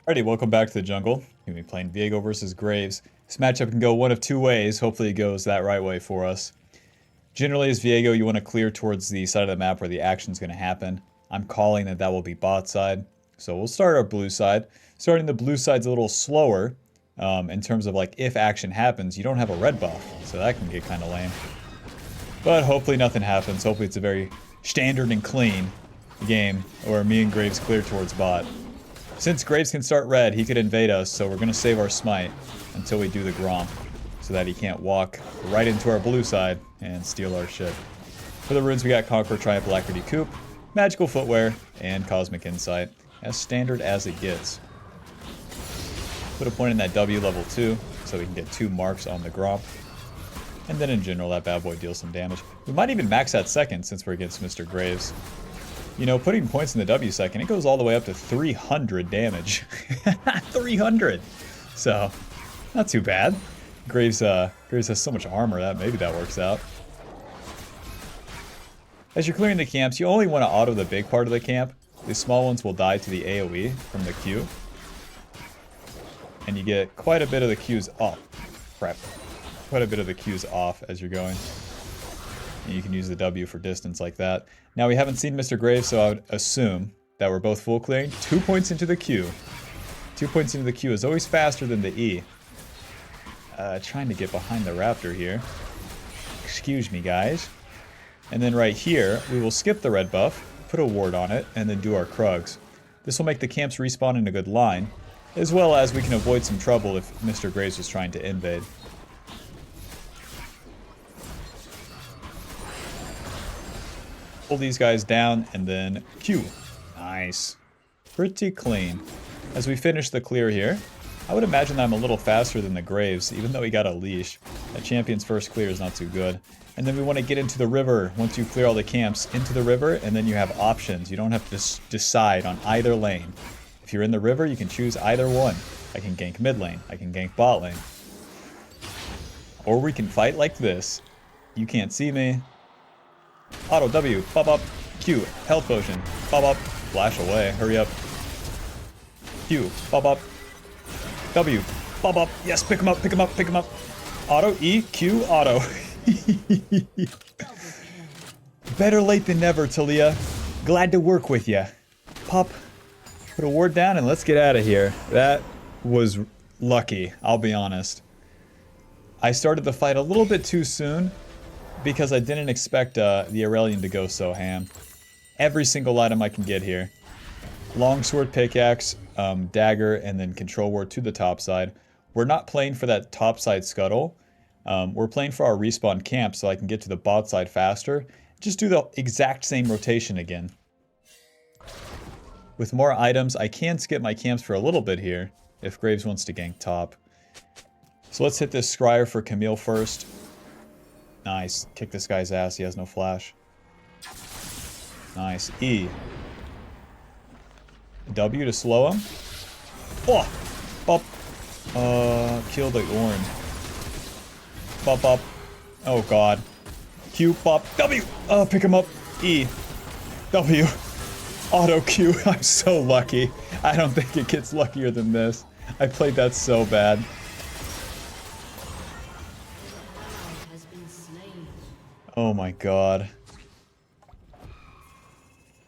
Alrighty, welcome back to the jungle. We're going to be playing Viego versus Graves. This matchup can go one of two ways. Hopefully it goes that right way for us. Generally, as Viego, you want to clear towards the side of the map where the action's going to happen. I'm calling that that will be bot side. So we'll start our blue side. Starting the blue side's a little slower in terms of like if action happens. You don't have a red buff, so that can get kind of lame. But hopefully nothing happens. Hopefully it's a very standard and clean game where me and Graves clear towards bot. Since Graves can start red, he could invade us, so we're going to save our smite until we do the Gromp, so that he can't walk right into our blue side and steal our shit. For the runes, we got Conqueror, Triumph, Alacrity, Coup, Magical Footwear, and Cosmic Insight, as standard as it gets. Put a point in that W level 2, so we can get 2 marks on the Gromp. And then in general, that bad boy deals some damage. We might even max that second, since we're against Mr. Graves. You know, putting points in the W second, it goes all the way up to 300 damage. 300! So, not too bad. Graves has so much armor that maybe that works out. As you're clearing the camps, you only want to auto the big part of the camp. The small ones will die to the AoE from the Q. And you get quite a bit of the Qs off. Crap. Quite a bit of the Qs off as you're going. And you can use the W for distance like that. Now we haven't seen Mr. Graves, so I would assume that we're both full clearing. 2 points into the Q. 2 points into the Q is always faster than the E. Trying to get behind the raptor here. Excuse me, guys. And then right here, we will skip the red buff, put a ward on it, and then do our Krugs. This will make the camps respawn in a good line, as well as we can avoid some trouble if Mr. Graves was trying to invade. Pull these guys down, and then Q. Nice. Pretty clean. As we finish the clear here, I would imagine that I'm a little faster than the Graves, even though he got a leash. That champion's first clear is not too good. And then we want to get into the river. Once you clear all the camps, into the river, and then you have options. You don't have to decide on either lane. If you're in the river, you can choose either one. I can gank mid lane. I can gank bot lane. Or we can fight like this. You can't see me. Auto W, pop up, Q, health potion, pop up, flash away, hurry up. Q, pop up, W, pop up, yes, pick him up, pick him up, pick him up. Auto, E, Q, auto. Better late than never, Talia. Glad to work with ya. Pop, put a ward down and let's get out of here. That was lucky, I'll be honest. I started the fight a little bit too soon, because I didn't expect the Aurelian to go so ham. Every single item I can get here. Longsword, pickaxe, dagger, and then control ward to the top side. We're not playing for that top side scuttle. We're playing for our respawn camp so I can get to the bot side faster. Just do the exact same rotation again. With more items, I can skip my camps for a little bit here if Graves wants to gank top. So let's hit this Scryer for Camille first. Nice. Kick this guy's ass. He has no flash. Nice. E. W to slow him. Oh! Bop. Kill the orange. Bop, bop. Oh, God. Q, bop. W! Pick him up. E. W. Auto Q. I'm so lucky. I don't think it gets luckier than this. I played that so bad. Oh my God.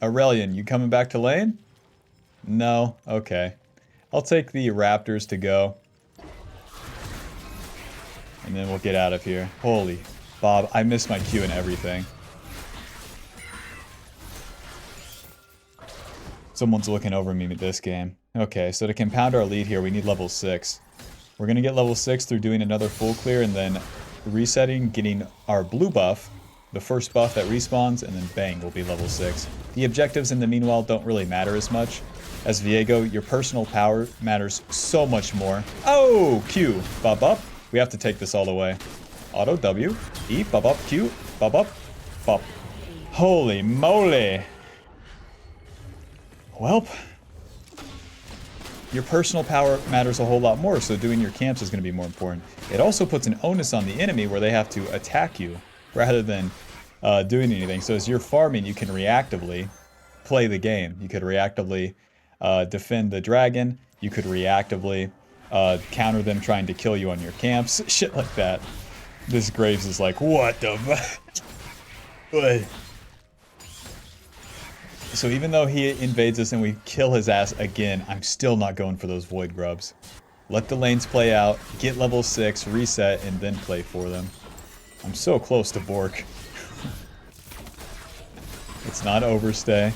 Aurelian, you coming back to lane? No? Okay. I'll take the raptors to go. And then we'll get out of here. Holy Bob, I missed my Q and everything. Someone's looking over me this game. Okay, so to compound our lead here, we need level 6. We're gonna get level 6 through doing another full clear and then resetting, getting our blue buff. The first buff that respawns, and then bang, will be level 6. The objectives in the meanwhile don't really matter as much. As Viego, your personal power matters so much more. Oh! Q. Bop up. We have to take this all the way. Auto W. E. Bop up. Q. Bop up. Bop. Holy moly. Welp. Your personal power matters a whole lot more, so doing your camps is going to be more important. It also puts an onus on the enemy where they have to attack you, rather than doing anything. So as you're farming, you can reactively play the game. You could reactively defend the dragon, You could reactively counter them trying to kill you on your camps. Shit like that. This Graves is like, what the fuck? So even though he invades us and we kill his ass again, I'm still not going for those Void Grubs. Let the lanes play out, get level 6, reset, and then play for them. I'm so close to Bork. It's not overstay.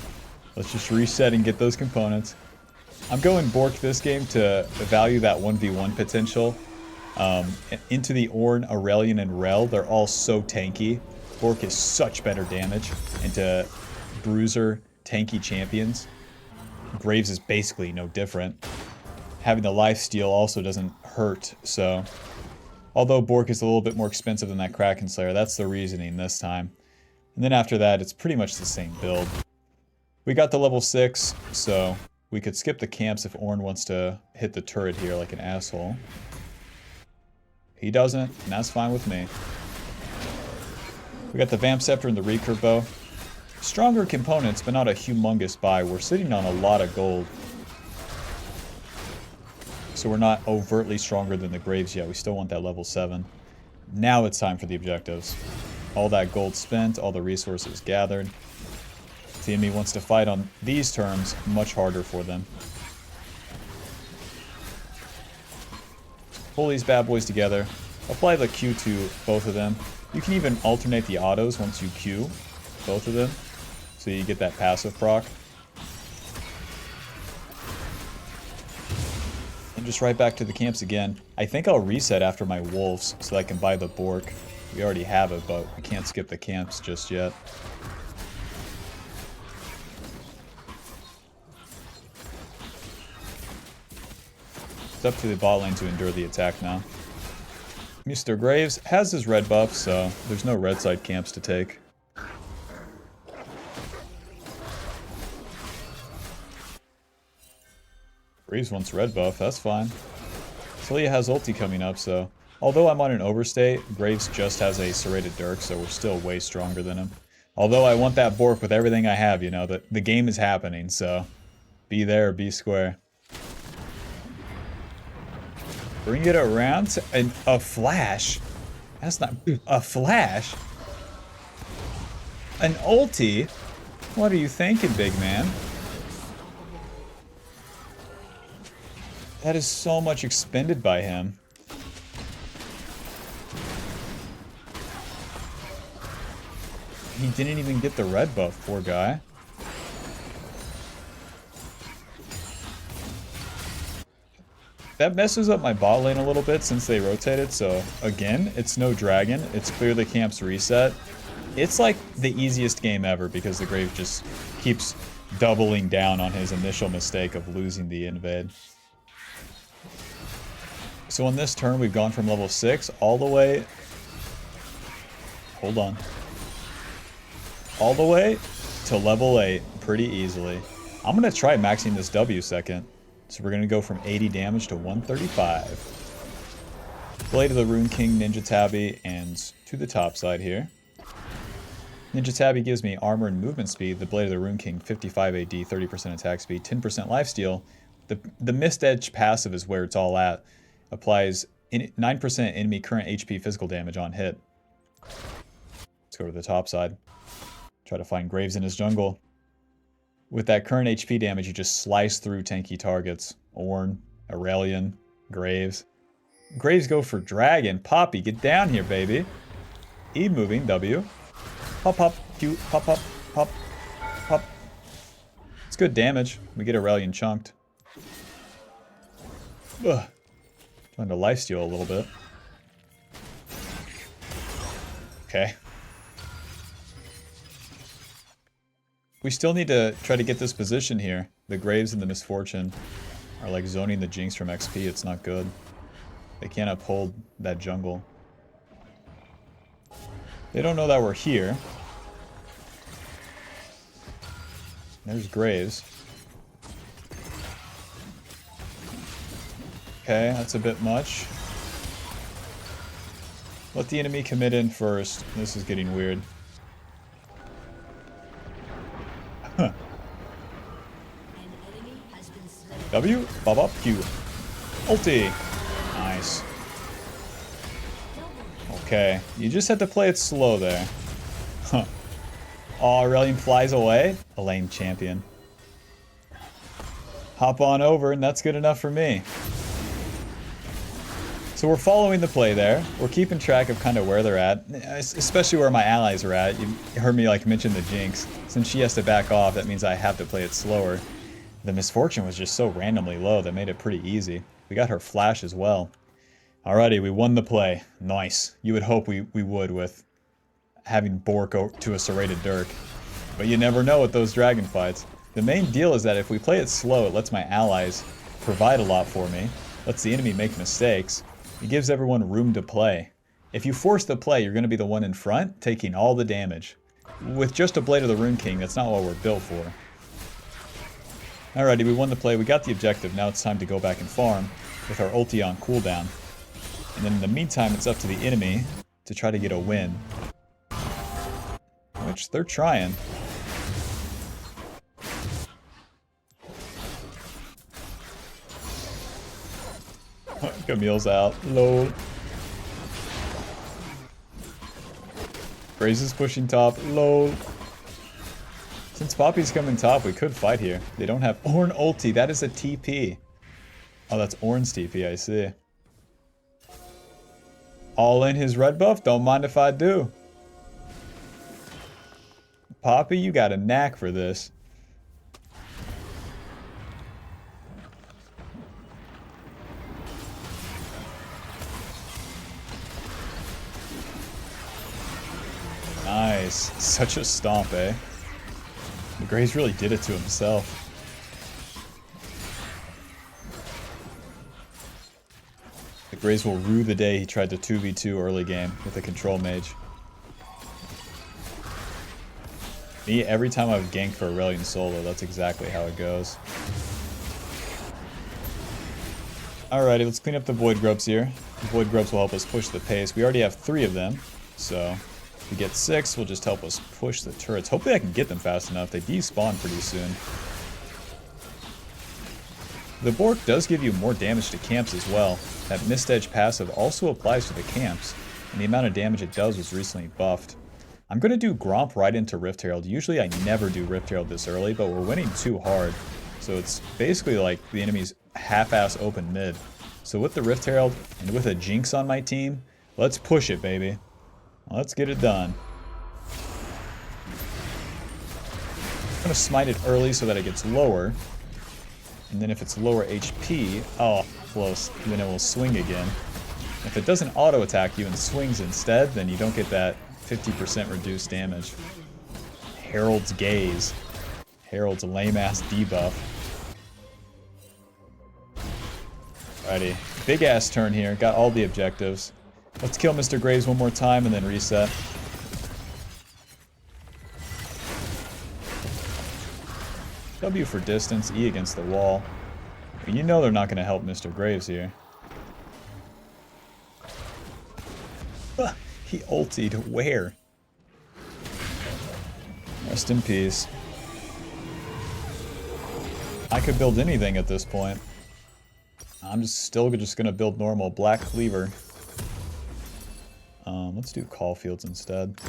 Let's just reset and get those components. I'm going Bork this game to value that 1v1 potential. Into the Ornn, Aurelion, and Rel, they're all so tanky. Bork is such better damage. Into Bruiser, tanky champions. Graves is basically no different. Having the lifesteal also doesn't hurt, so... Although Bork is a little bit more expensive than that Kraken Slayer, that's the reasoning this time. And then after that, it's pretty much the same build. We got the level 6, so we could skip the camps if Ornn wants to hit the turret here like an asshole. He doesn't, and that's fine with me. We got the Vamp Scepter and the Recurve Bow. Stronger components, but not a humongous buy. We're sitting on a lot of gold. So we're not overtly stronger than the Graves yet. We still want that level 7. Now it's time for the objectives. All that gold spent, all the resources gathered. If the enemy wants to fight on these terms, much harder for them. Pull these bad boys together. Apply the Q to both of them. You can even alternate the autos once you Q both of them. So you get that passive proc. And just right back to the camps again. I think I'll reset after my wolves so I can buy the Bork. We already have it, but we can't skip the camps just yet. It's up to the bot lane to endure the attack now. Mr. Graves has his red buff, so there's no red side camps to take. Graves wants red buff, that's fine. Celia has ulti coming up, so... Although I'm on an overstay, Graves just has a serrated Dirk, so we're still way stronger than him. Although I want that Bork with everything I have, you know, the game is happening, so... Be there or be square. Bring it around to a flash. That's not a flash. An ulti? What are you thinking, big man? That is so much expended by him. He didn't even get the red buff, poor guy. That messes up my bot lane a little bit since they rotated, so again, it's no dragon. It's clear the camp's reset. It's like the easiest game ever because the Grave just keeps doubling down on his initial mistake of losing the invade. So in this turn, we've gone from level 6 all the way... Hold on. All the way to level 8 pretty easily. I'm going to try maxing this W second. So we're going to go from 80 damage to 135. Blade of the Rune King, Ninja Tabby, and to the top side here. Ninja Tabby gives me armor and movement speed. The Blade of the Rune King, 55 AD, 30% attack speed, 10% lifesteal. The Mist Edge passive is where it's all at. Applies 9% enemy current HP physical damage on hit. Let's go to the top side. Try to find Graves in his jungle. With that current HP damage, you just slice through tanky targets. Ornn, Aurelion, Graves. Graves go for Dragon. Poppy, get down here, baby. E moving, W. Pop, pop, Q, pop, pop, pop, pop. It's good damage. We get Aurelion chunked. Ugh. Trying to lifesteal a little bit. Okay. We still need to try to get this position here. The Graves and the Misfortune are like zoning the Jinx from XP. It's not good. They can't uphold that jungle. They don't know that we're here. There's Graves. Okay, that's a bit much. Let the enemy commit in first. This is getting weird. Huh. W, bop up, Q. Ulti. Nice. Okay, you just had to play it slow there. Huh. Oh, Aurelion flies away. A lane champion. Hop on over, and that's good enough for me. So we're following the play there. We're keeping track of kind of where they're at, especially where my allies are at. You heard me like mention the Jinx. Since she has to back off, that means I have to play it slower. The Misfortune was just so randomly low that made it pretty easy. We got her flash as well. Alrighty, we won the play. Nice. You would hope we would with having Bork to a serrated Dirk. But you never know with those dragon fights. The main deal is that if we play it slow, it lets my allies provide a lot for me. Lets the enemy make mistakes. It gives everyone room to play. If you force the play, you're going to be the one in front, taking all the damage. With just a Blade of the Rune King, that's not what we're built for. Alrighty, we won the play, we got the objective, now it's time to go back and farm with our ulti on cooldown. And then in the meantime, it's up to the enemy to try to get a win. Which they're trying. Camille's out. Lol. Graves is pushing top. Lol. Since Poppy's coming top, we could fight here. They don't have Ornn ulti. That is a TP. Oh, that's Ornn's TP, I see. All in his red buff? Don't mind if I do. Poppy, you got a knack for this. Nice. Such a stomp, eh? The Graves really did it to himself. The Graves will rue the day he tried to 2v2 early game with a control mage. Me, every time I've ganked for Aurelion solo, that's exactly how it goes. Alrighty, let's clean up the Void Grubs here. The Void Grubs will help us push the pace. We already have 3 of them, so if we get 6, will just help us push the turrets. Hopefully I can get them fast enough. They despawn pretty soon. The Bork does give you more damage to camps as well. That Mist Edge passive also applies to the camps, and the amount of damage it does was recently buffed. I'm going to do Gromp right into Rift Herald. Usually I never do Rift Herald this early, but we're winning too hard. So it's basically like the enemy's half-ass open mid. So with the Rift Herald and with a Jinx on my team, let's push it, baby. Let's get it done. I'm going to smite it early so that it gets lower. And then if it's lower HP, oh, close, then it will swing again. If it doesn't auto-attack you and swings instead, then you don't get that 50% reduced damage. Herald's Gaze. Herald's lame-ass debuff. Alrighty, big-ass turn here. Got all the objectives. Let's kill Mr. Graves one more time and then reset. W for distance, E against the wall. You know they're not going to help Mr. Graves here. He ultied where? Rest in peace. I could build anything at this point. I'm still just going to build normal Black Cleaver. Let's do Caulfields instead.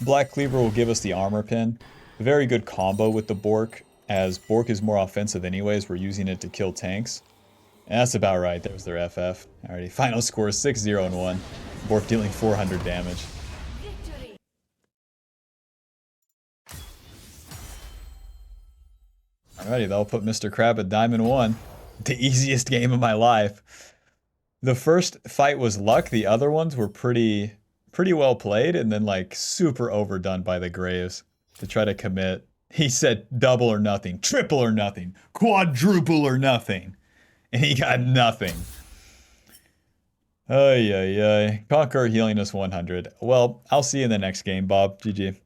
Black Cleaver will give us the armor pin. A very good combo with the Bork, as Bork is more offensive anyways. We're using it to kill tanks. And that's about right. There's their FF. Alrighty, final score is 6-0-1. Bork dealing 400 damage. Alrighty, that'll put Mr. Crab at Diamond 1. The easiest game of my life. The first fight was luck. The other ones were pretty well played, and then like super overdone by the Graves to try to commit. He said double or nothing, triple or nothing, quadruple or nothing, and he got nothing. Ay, ay, ay. Conqueror healing us 100. Well, I'll see you in the next game, Bob. GG.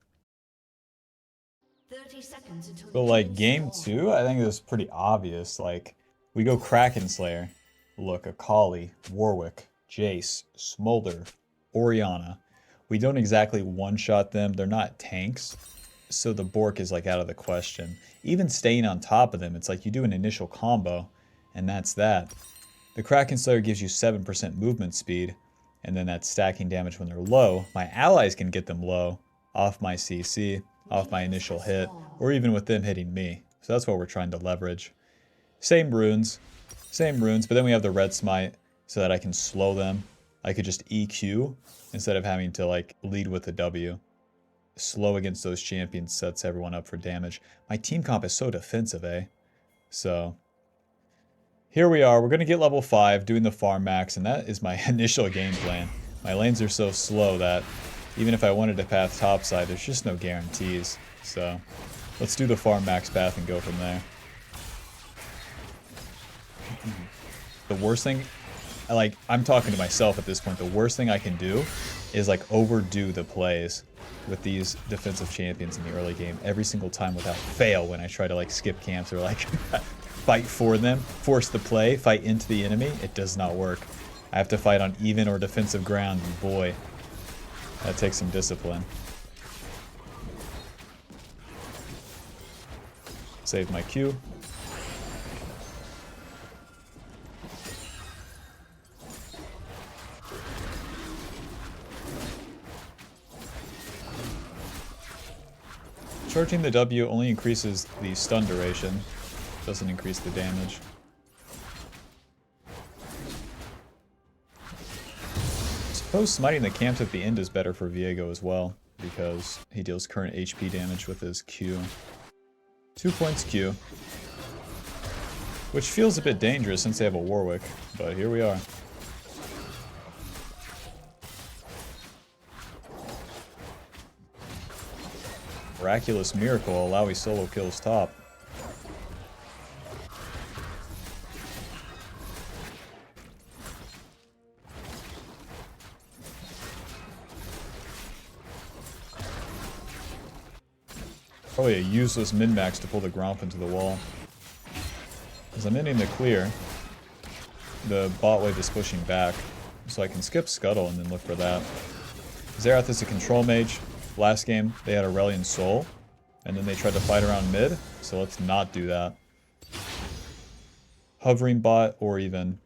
30 seconds until But like game 2, I think it was pretty obvious. Like, we go Kraken Slayer. Look, Akali, Warwick, Jace, Smolder, Orianna. We don't exactly one-shot them. They're not tanks. so the Bork is like out of the question. Even staying on top of them, it's like you do an initial combo, and that's that. The Kraken Slayer gives you 7% movement speed, and then that's stacking damage when they're low. My allies can get them low off my CC, off my initial hit, or even with them hitting me. So that's what we're trying to leverage. Same runes, but then we have the red smite so that I can slow them. I could just EQ instead of having to like lead with a W. Slow against those champions sets everyone up for damage. My team comp is so defensive, eh? So here we are. We're going to get level 5 doing the farm max, and that is my initial game plan. My lanes are so slow that even if I wanted to path topside, there's just no guarantees. So let's do the farm max path and go from there. The worst thing, I'm talking to myself at this point, the worst thing I can do is like overdo the plays with these defensive champions in the early game every single time without fail when I try to like skip camps or like fight for them, force the play, fight into the enemy. It does not work. I have to fight on even or defensive ground, and boy, that takes some discipline. Save my Q. Charging the W only increases the stun duration, doesn't increase the damage. I suppose smiting the camps at the end is better for Viego as well, because he deals current HP damage with his Q. 2 points Q. Which feels a bit dangerous since they have a Warwick, but here we are. Miraculous miracle, allow he solo kills top. Probably a useless min-max to pull the Gromp into the wall. As I'm ending the clear, the bot wave is pushing back, so I can skip Scuttle and then look for that. Xerath is a control mage. Last game, they had Aurelion Soul, and then they tried to fight around mid, so let's not do that. Hovering bot, or even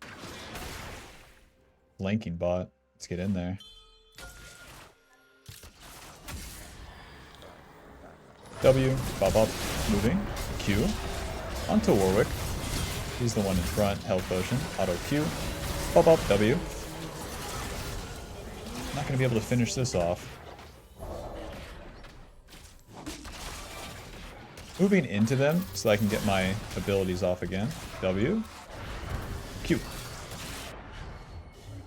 flanking bot. Let's get in there. W, pop up, moving, Q, onto Warwick. He's the one in front, health potion, auto Q, pop up, W. Not gonna be able to finish this off. Moving into them so I can get my abilities off again. W. Q.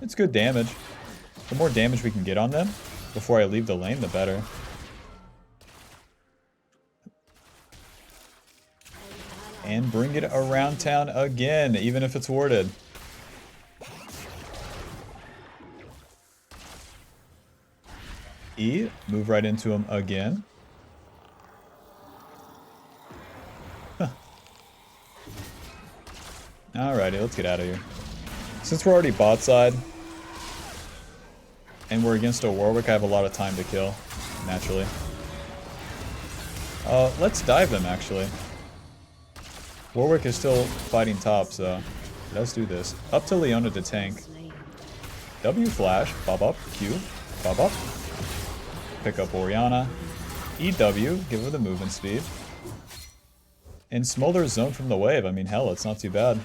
It's good damage. The more damage we can get on them before I leave the lane, the better. And bring it around town again, even if it's warded. E. Move right into him again. Alrighty, let's get out of here. Since we're already bot side, and we're against a Warwick, I have a lot of time to kill, naturally. Let's dive them, actually. Warwick is still fighting top, so let's do this. Up to Leona to tank. W flash, bob up, Q, bob up. Pick up Orianna. EW, give her the movement speed. And Smolder's zone from the wave. I mean, hell, it's not too bad.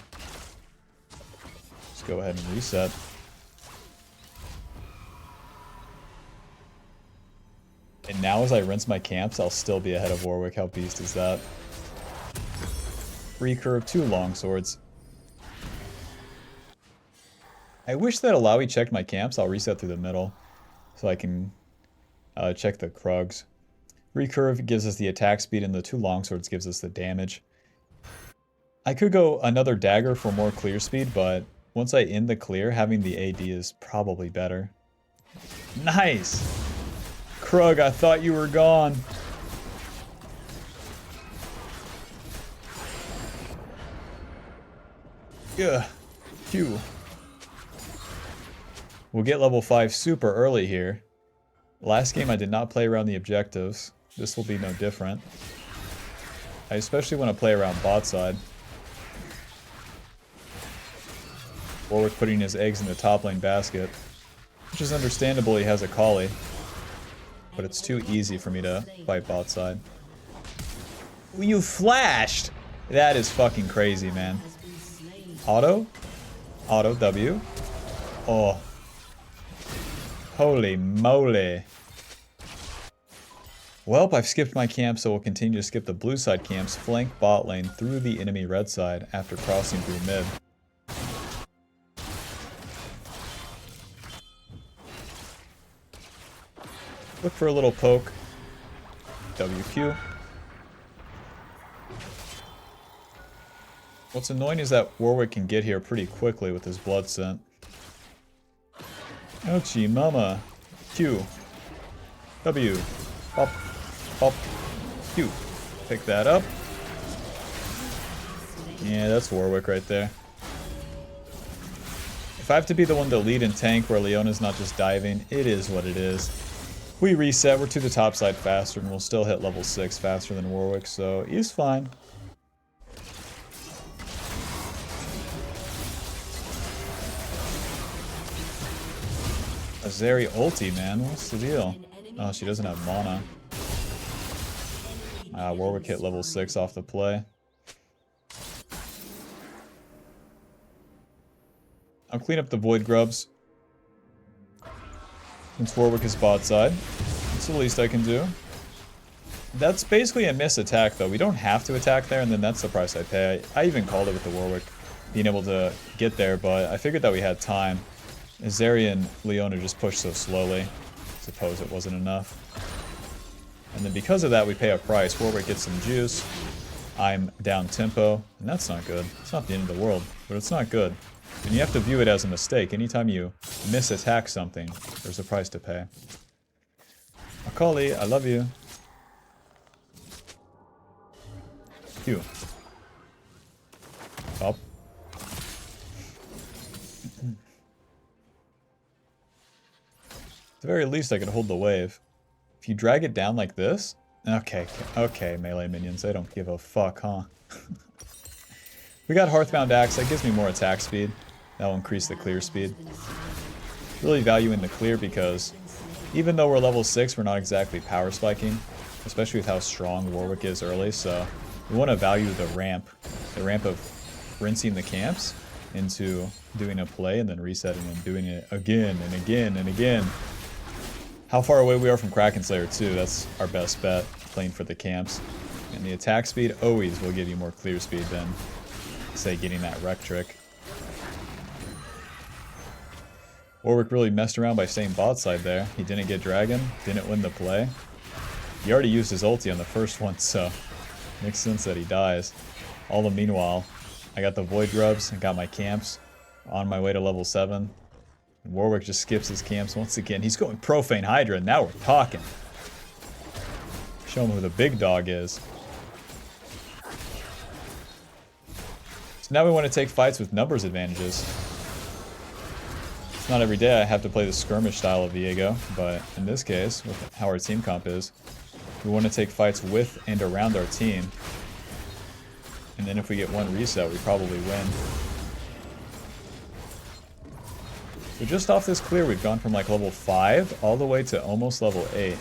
Just go ahead and reset. And now as I rinse my camps, I'll still be ahead of Warwick. How beast is that? Recurve, 2 longswords. I wish that Alawi checked my camps. I'll reset through the middle so I can check the Krugs. Recurve gives us the attack speed, and the 2 longswords gives us the damage. I could go another dagger for more clear speed, but once I end the clear, having the AD is probably better. Nice! Krug, I thought you were gone. Ugh. Q. We'll get level 5 super early here. Last game I did not play around the objectives. this will be no different. I especially want to play around bot side. Warwick putting his eggs in the top lane basket, which is understandable, he has a Kali, but it's too easy for me to fight bot side. You flashed! That is fucking crazy, man. Auto? Auto W. Oh. Holy moly. Welp, I've skipped my camp, so we'll continue to skip the blue side camps, flank bot lane through the enemy red side after crossing through mid. Look for a little poke. WQ. What's annoying is that Warwick can get here pretty quickly with his blood scent. Ouchie mama. Q. W. Pop. Pop. Q. Pick that up. Yeah, that's Warwick right there. If I have to be the one to lead and tank where Leona's not just diving, it is what it is. We reset, we're to the top side faster, and we'll still hit level 6 faster than Warwick, so he's fine. Azeri ulti, man. What's the deal? Oh, she doesn't have mana. Warwick hit level 6 off the play. I'll clean up the Void Grubs. Since Warwick is bot side. That's the least I can do. That's basically a miss attack, though. We don't have to attack there, and then that's the price I pay. I even called it with the Warwick being able to get there, but I figured that we had time. Azeri and Leona just pushed so slowly. Suppose it wasn't enough. And then because of that, we pay a price. Warwick gets some juice. I'm down tempo, and that's not good. It's not the end of the world, but it's not good. And you have to view it as a mistake. Anytime you misattack something, there's a price to pay. Akali, I love you. Q. Up. At the very least, I could hold the wave. If you drag it down like this... Okay, melee minions. They don't give a fuck, huh? We got Hearthbound Axe. That gives me more attack speed. That will increase the clear speed. Really valuing the clear because even though we're level 6, we're not exactly power spiking. Especially with how strong Warwick is early, so we want to value the ramp. The ramp of rinsing the camps into doing a play and then resetting and doing it again and again and again. How far away we are from Kraken Slayer too, that's our best bet, playing for the camps. And the attack speed always will give you more clear speed than, say, getting that wreck trick. Warwick really messed around by staying bot side there. He didn't get dragon, didn't win the play. He already used his ulti on the first one, so makes sense that he dies. All the meanwhile, I got the Void Grubs and got my camps on my way to level 7. And Warwick just skips his camps once again. He's going Profane Hydra, and now we're talking. Show him who the big dog is. So now we want to take fights with numbers advantages. It's not every day I have to play the skirmish style of Viego, but in this case, with how our team comp is, we want to take fights with and around our team. And then if we get one reset, we probably win. So just off this clear, we've gone from like level 5 all the way to almost level 8.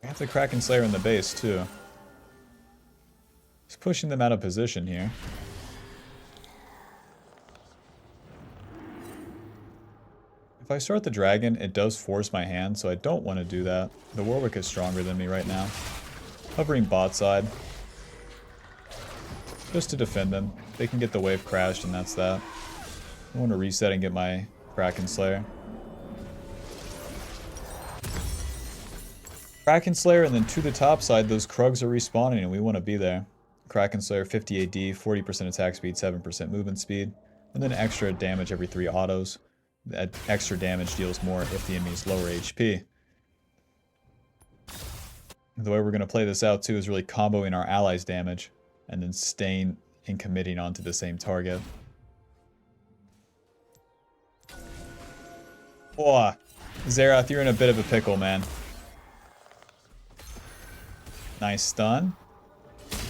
We have the Kraken Slayer in the base too. He's pushing them out of position here. If I start the dragon, it does force my hand, so I don't want to do that. The Warwick is stronger than me right now. Hovering bot side. Just to defend them. They can get the wave crashed, and that's that. I want to reset and get my Kraken Slayer. Kraken Slayer, and then to the top side, those Krugs are respawning, and we want to be there. Kraken Slayer, 50 AD, 40% attack speed, 7% movement speed, and then extra damage every 3 autos. That extra damage deals more if the enemy is lower HP. The way we're going to play this out, too, is really comboing our allies' damage, and then staying and committing onto the same target. Oh, Xerath, you're in a bit of a pickle, man. Nice stun.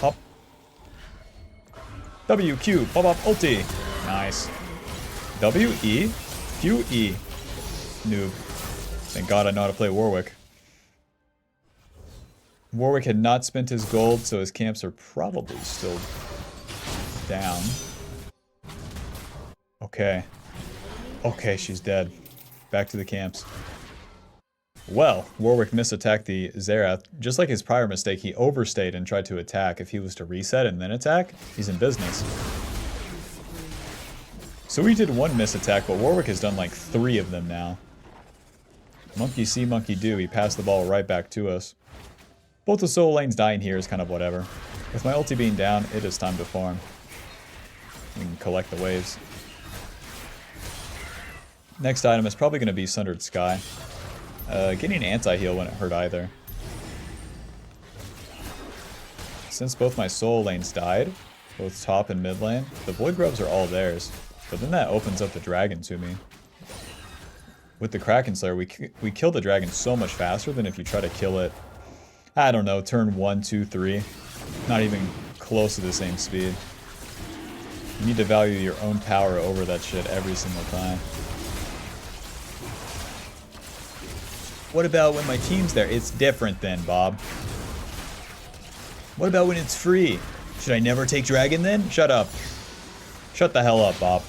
Pop. W, Q, pop up, ulti. Nice. W, E, Q, E. Noob. Thank God I know how to play Warwick. Warwick had not spent his gold, so his camps are probably still down. Okay. Okay, she's dead. Back to the camps. Well, Warwick misattacked the Xerath. Just like his prior mistake, he overstayed and tried to attack. If he was to reset and then attack, he's in business. So we did one misattack, but Warwick has done like 3 of them now. Monkey see, monkey do. He passed the ball right back to us. Both the solo lanes dying here is kind of whatever. With my ulti being down, it is time to farm. We can collect the waves. Next item is probably going to be Sundered Sky. Getting anti-heal wouldn't hurt either. Since both my solo lanes died, both top and mid lane, the Void Grubs are all theirs. But then that opens up the dragon to me. With the Kraken Slayer, we kill the dragon so much faster than if you try to kill it, I don't know, turn 1, 2, 3. Not even close to the same speed. You need to value your own power over that shit every single time. What about when my team's there? It's different then, Bob. What about when it's free? Should I never take dragon then? Shut up. Shut the hell up, Bob.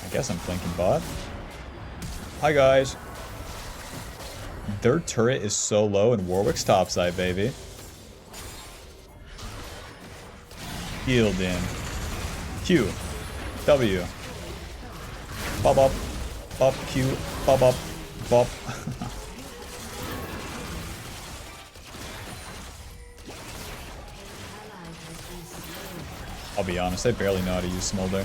I guess I'm flanking bot. Hi, guys. Their turret is so low and Warwick's topside, baby. Healed in. Q. W. Bop up. Bop Q. Bop up. Bop. I'll be honest, I barely know how to use Smolder.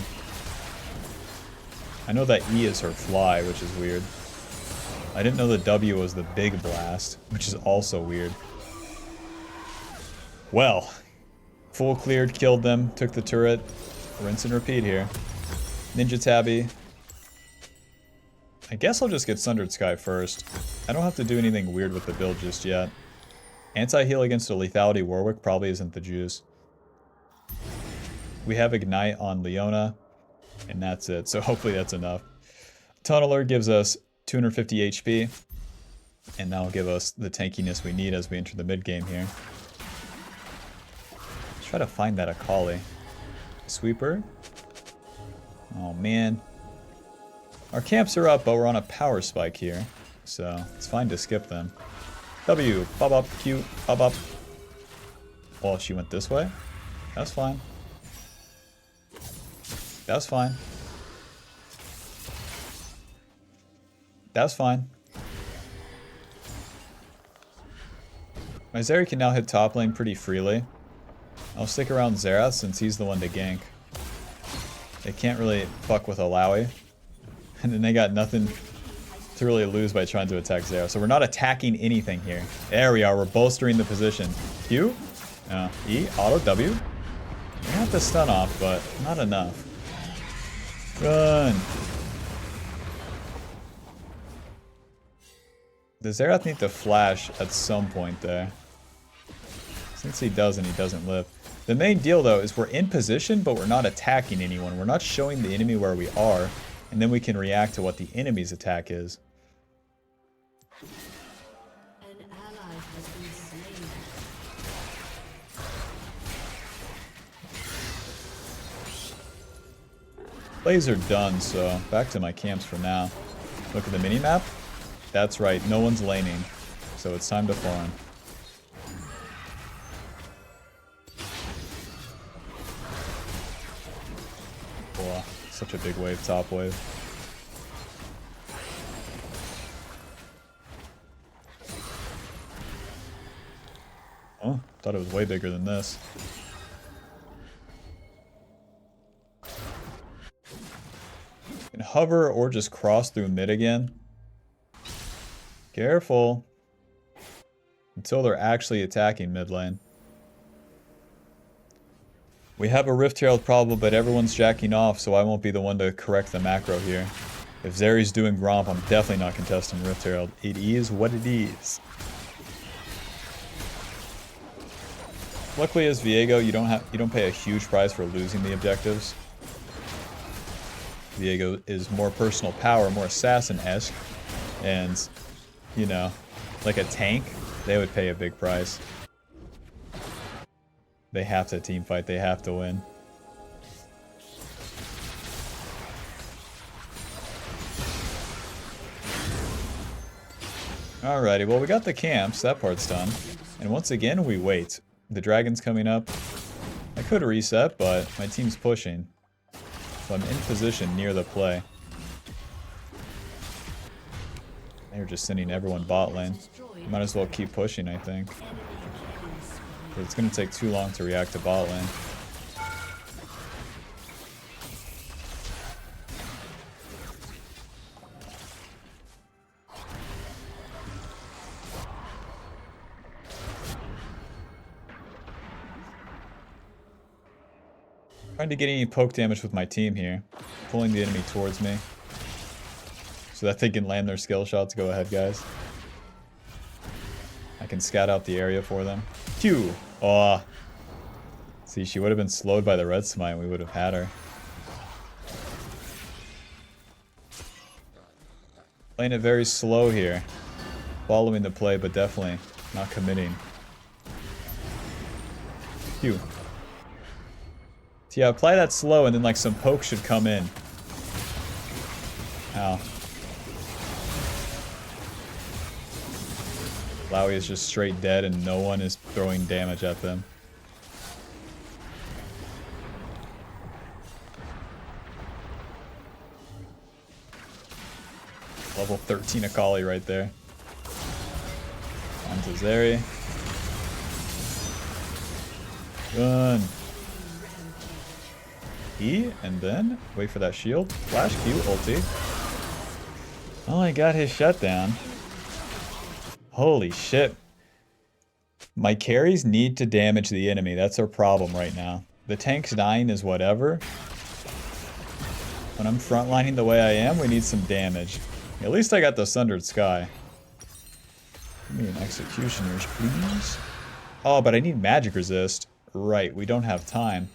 I know that E is her fly, which is weird. I didn't know the W was the big blast, which is also weird. Well, full cleared, killed them, took the turret. Rinse and repeat here. Ninja Tabby. I guess I'll just get Sundered Sky first. I don't have to do anything weird with the build just yet. Anti-heal against a lethality Warwick probably isn't the juice. We have Ignite on Leona, and that's it, so hopefully that's enough. Tunneler gives us 250 HP, and that'll give us the tankiness we need as we enter the mid game here. Let's try to find that Akali. Sweeper. Oh man. Our camps are up, but we're on a power spike here, so it's fine to skip them. W, bob up, Q, bob up. Oh, she went this way? That's fine. That's fine. That's fine. My Zeri can now hit top lane pretty freely. I'll stick around Xerath since he's the one to gank. They can't really fuck with Alawi. And then they got nothing to really lose by trying to attack Xerath. So we're not attacking anything here. There we are. We're bolstering the position. Q? E? Auto? W? We have to stun off, but not enough. Run! Does Xerath need to flash at some point there? Since he doesn't live. The main deal though is we're in position, but we're not attacking anyone. We're not showing the enemy where we are, and then we can react to what the enemy's attack is. An ally has been slain. Plays are done, so back to my camps for now. Look at the mini-map. That's right, no one's laning, so it's time to farm. Wow, such a big wave, top wave. Oh, thought it was way bigger than this. Can hover or just cross through mid again. Careful. Until they're actually attacking mid lane. We have a Rift Herald problem, but everyone's jacking off, so I won't be the one to correct the macro here. If Zeri's doing Gromp, I'm definitely not contesting Rift Herald. It is what it is. Luckily, as Viego, you don't pay a huge price for losing the objectives. Viego is more personal power, more assassin-esque, and, you know, like a tank, they would pay a big price. They have to team fight, they have to win. Alrighty, well we got the camps, that part's done. And once again, we wait. The dragon's coming up. I could reset, but my team's pushing. So I'm in position near the play. They're just sending everyone bot lane. Might as well keep pushing, I think. But it's going to take too long to react to bot lane. Trying to get any poke damage with my team here. Pulling the enemy towards me. So that they can land their skill shots. Go ahead, guys. I can scout out the area for them. Q! Oh. See, she would have been slowed by the red smite and we would have had her. Playing it very slow here. Following the play, but definitely not committing. Q. So yeah, apply that slow and then like some poke should come in. Ow. Lowy is just straight dead and no one is throwing damage at them. Level 13 Akali right there. On to Zeri. Run. E, and then wait for that shield. Flash Q, ulti. Oh, I got his shutdown. Holy shit. My carries need to damage the enemy. That's our problem right now. The tank's dying is whatever. When I'm frontlining the way I am, we need some damage. At least I got the Sundered Sky. Give me an Executioner's, please. Oh, but I need magic resist. Right, we don't have time.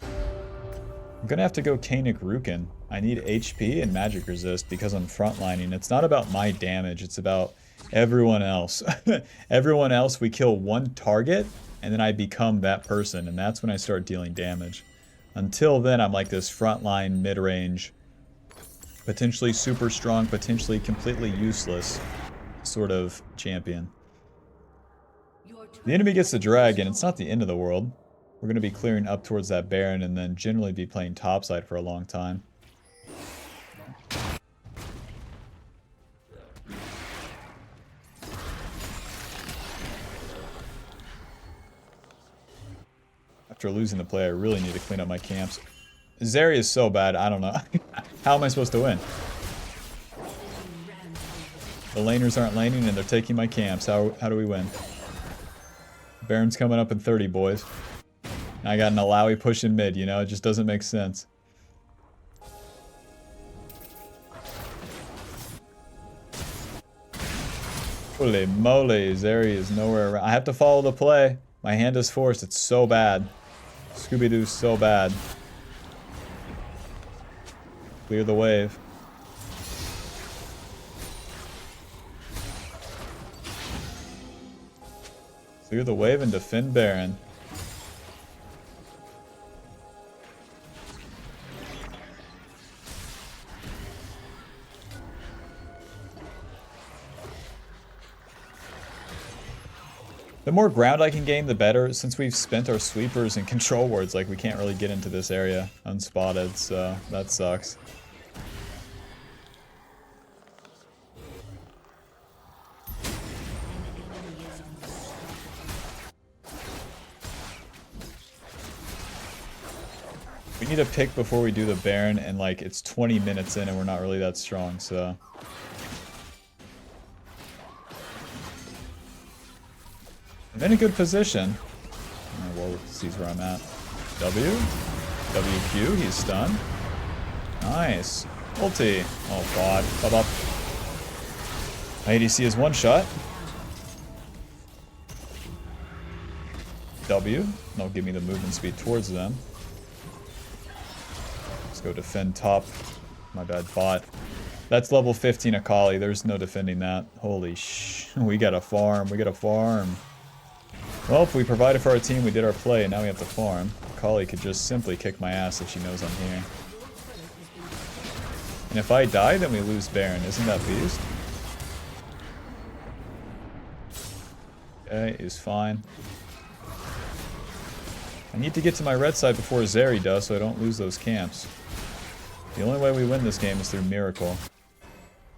I'm gonna have to go Kanik Rukin. I need HP and magic resist because I'm frontlining. It's not about my damage, it's about everyone else. Everyone else, we kill one target, and then I become that person, and that's when I start dealing damage. Until then, I'm like this frontline, mid-range, potentially super strong, potentially completely useless sort of champion. The enemy gets the dragon. It's not the end of the world. We're going to be clearing up towards that Baron and then generally be playing topside for a long time. After losing the play, I really need to clean up my camps. Zeri is so bad, I don't know. How am I supposed to win? The laners aren't laning and they're taking my camps. How do we win? Baron's coming up in 30, boys. I got an Alawi pushing mid, you know? It just doesn't make sense. Holy moly, Zeri is nowhere around. I have to follow the play. My hand is forced. It's so bad. Scooby-Doo's so bad. Clear the wave. Clear the wave and defend Baron. The more ground I can gain, the better. Since we've spent our sweepers and control wards, like we can't really get into this area unspotted, so that sucks. We need a pick before we do the Baron, and like it's 20 minutes in and we're not really that strong, so. I'm in a good position. Oh, well, sees where I'm at. W? WQ, he's stunned. Nice. Ulti. Oh god. Bop up. My ADC is one shot. W. They'll give me the movement speed towards them. Let's go defend top. My bad, bot. That's level 15 Akali. There's no defending that. Holy sh... We gotta farm. We gotta farm. Well, if we provided for our team, we did our play, and now we have to farm. Akali could just simply kick my ass if she knows I'm here. And if I die, then we lose Baron. Isn't that beast? Okay, is fine. I need to get to my red side before Zeri does, so I don't lose those camps. The only way we win this game is through Miracle.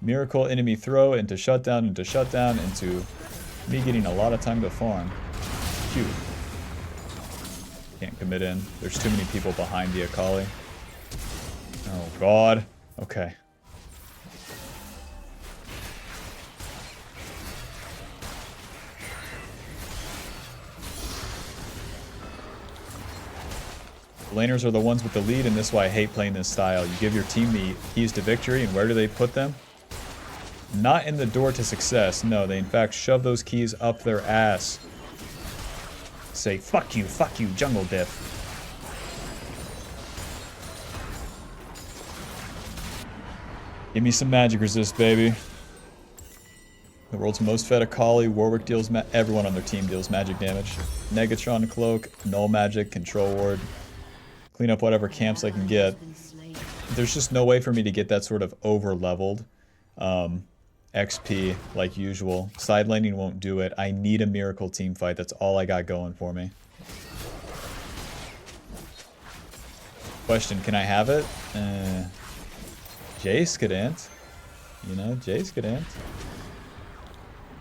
Miracle, enemy throw, into shutdown, into me getting a lot of time to farm. Q. Can't commit in. There's too many people behind the Akali. Oh god. Okay. Laners are the ones with the lead, and this is why I hate playing this style. You give your team the keys to victory, and where do they put them? Not in the door to success. No, they in fact shove those keys up their ass. Say, fuck you, jungle diff. Give me some magic resist, baby. The world's most fed Akali. Warwick deals, everyone on their team deals magic damage. Negatron cloak, null magic, control ward. Clean up whatever camps I can get. There's just no way for me to get that sort of over-leveled XP like usual. Side laning won't do it. I need a miracle team fight. That's all I got going for me. Question, can I have it? Jace could ant. You know, Jace could ant.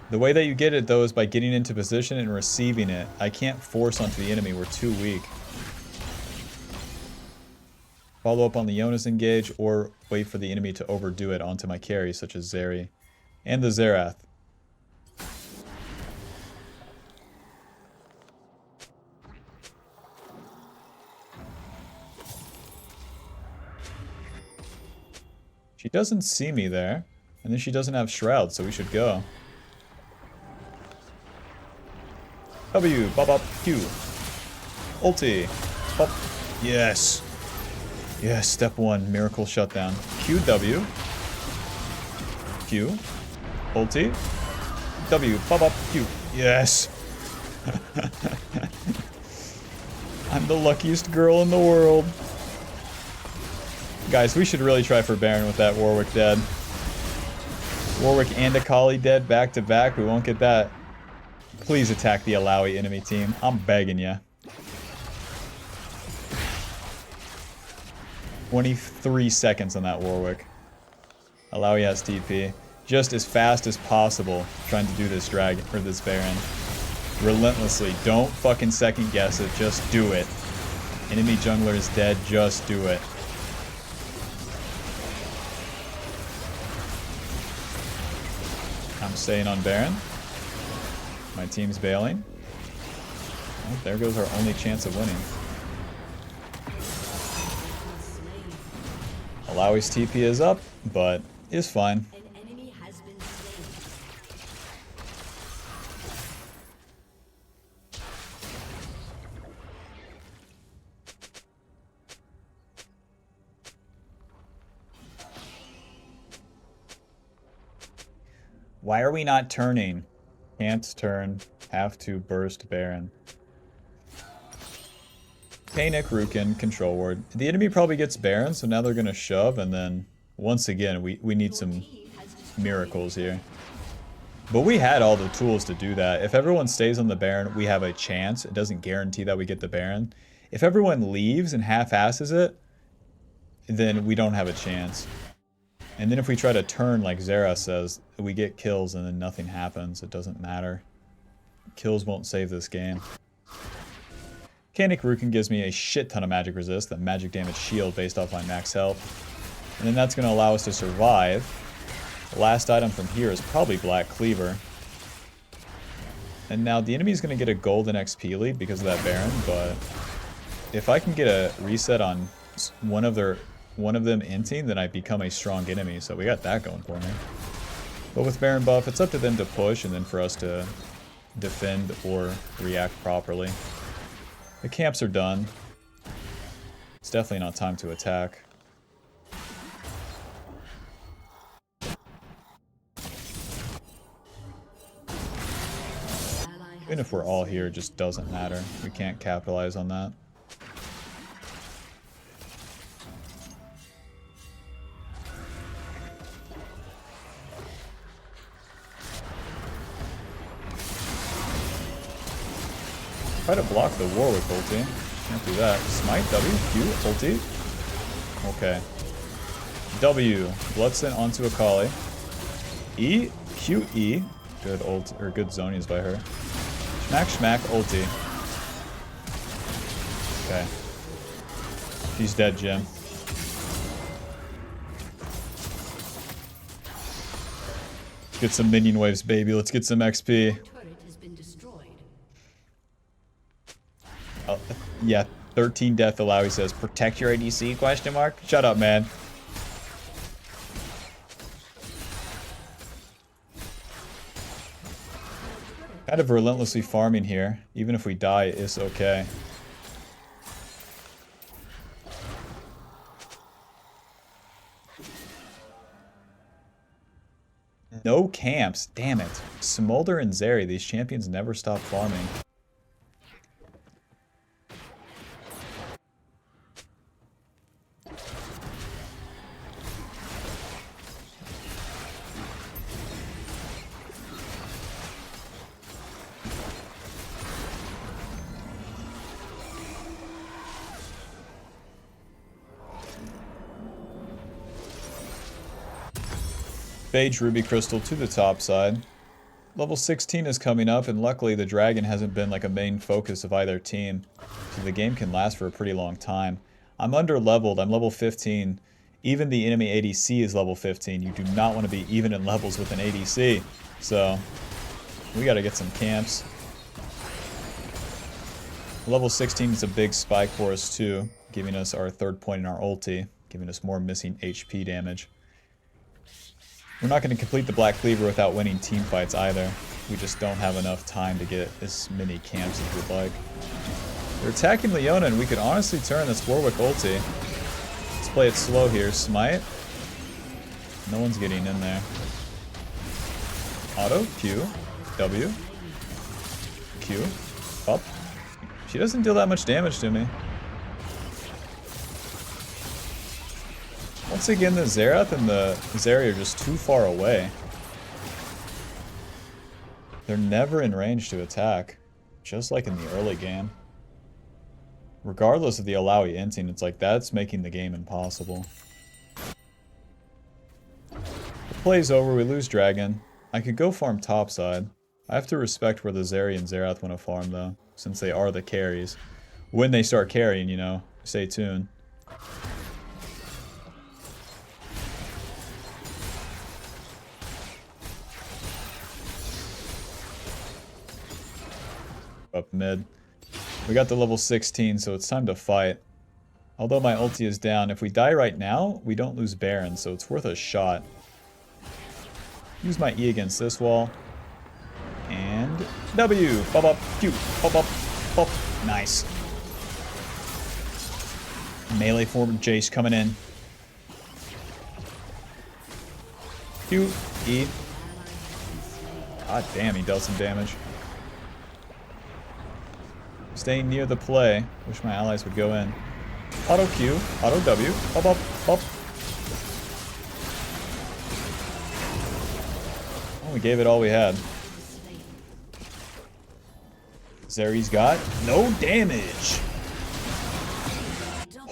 The way that you get it, though, is by getting into position and receiving it. I can't force onto the enemy. We're too weak. Follow up on the Jonas engage, or wait for the enemy to overdo it onto my carry, such as Zeri. And the Xerath. She doesn't see me there. And then she doesn't have Shroud, so we should go. W, bop bop, Q. Ulti. Bop. Yes. Yes, step one, miracle shutdown. Q, W. Q. Ulti. W, bop bop, Q. Yes. I'm the luckiest girl in the world. Guys, we should really try for Baron with that Warwick dead. Warwick and Akali dead back to back. We won't get that. Please attack the Alawi enemy team. I'm begging ya. 23 seconds on that Warwick. Alawi has TP. Just as fast as possible trying to do this dragon, or this Baron. Relentlessly. Don't fucking second guess it. Just do it. Enemy jungler is dead. Just do it. I'm staying on Baron. My team's bailing. Oh, there goes our only chance of winning. Alawi's TP is up, but is fine. An enemy has been slain. Why are we not turning? Can't turn. Have to burst Baron. Panic, Rukin, control ward. The enemy probably gets Baron, so now they're going to shove, and then once again, we need some miracles here. But we had all the tools to do that. If everyone stays on the Baron, we have a chance. It doesn't guarantee that we get the Baron. If everyone leaves and half-asses it, then we don't have a chance. And then if we try to turn, like Zera says, we get kills and then nothing happens. It doesn't matter. Kills won't save this game. Canic Rukin gives me a shit ton of magic resist, that magic damage shield based off my max health. And then that's going to allow us to survive. The last item from here is probably Black Cleaver. And now the enemy is going to get a golden XP lead because of that Baron, but if I can get a reset on one of their one of them inting, then I become a strong enemy. So we got that going for me. But with Baron buff, it's up to them to push and then for us to defend or react properly. The camps are done. It's definitely not time to attack. Even if we're all here, it just doesn't matter. We can't capitalize on that. Try to block the Warwick ulti. Can't do that. Smite, W, Q, ulti. Okay. W, Bloodstone onto Akali. E, Q, E. Good ult, or good zonies by her. Schmack, schmack, ulti. Okay. She's dead, Jim. Let's get some minion waves, baby. Let's get some XP. Yeah, 13 death allow, he says. Protect your ADC, question mark? Shut up, man. Kind of relentlessly farming here. Even if we die, it's okay. No camps. Damn it. Smolder and Zeri, these champions never stop farming. Phage Ruby Crystal to the top side. Level 16 is coming up, and luckily the dragon hasn't been like a main focus of either team, so the game can last for a pretty long time. I'm under leveled, I'm level 15. Even the enemy ADC is level 15. You do not want to be even in levels with an ADC. So, we gotta get some camps. Level 16 is a big spike for us too, giving us our third point in our ulti, giving us more missing HP damage. We're not going to complete the Black Cleaver without winning team fights either. We just don't have enough time to get as many camps as we'd like. They're attacking Leona, and we could honestly turn this Warwick ulti. Let's play it slow here. Smite. No one's getting in there. Auto. Q. W. Q. Up. She doesn't deal that much damage to me. Once again, the Xerath and the Zeri are just too far away. They're never in range to attack, just like in the early game. Regardless of the Alawi inting, it's like that's making the game impossible. The play's over, we lose Dragon. I could go farm topside. I have to respect where the Zeri and Xerath want to farm though, since they are the carries. When they start carrying, you know, stay tuned. Up mid. We got the level 16, so it's time to fight. Although my ulti is down, if we die right now, we don't lose Baron, so it's worth a shot. Use my E against this wall. And W. Pop up. Q. Pop up. Pop. Nice. Melee forward Jace coming in. Q. E. God damn, he dealt some damage. Staying near the play. Wish my allies would go in. Auto Q. Auto W. Up, up, up. Oh, we gave it all we had. Zeri's got no damage.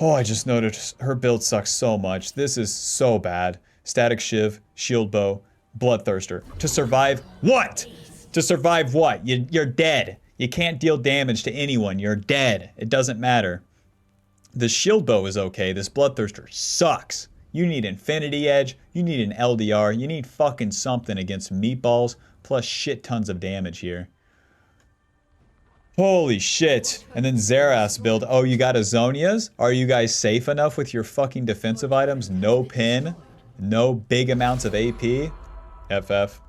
Oh, I just noticed her build sucks so much. This is so bad. Static Shiv, Shield Bow, Bloodthirster. To survive what? To survive what? You're dead. You can't deal damage to anyone. You're dead. It doesn't matter. The Shield Bow is okay. This Bloodthirster sucks. You need Infinity Edge. You need an LDR. You need fucking something against meatballs plus shit tons of damage here. Holy shit. And then Xerath build. Oh, you got Azonias? Are you guys safe enough with your fucking defensive items? No pin? No big amounts of AP? FF.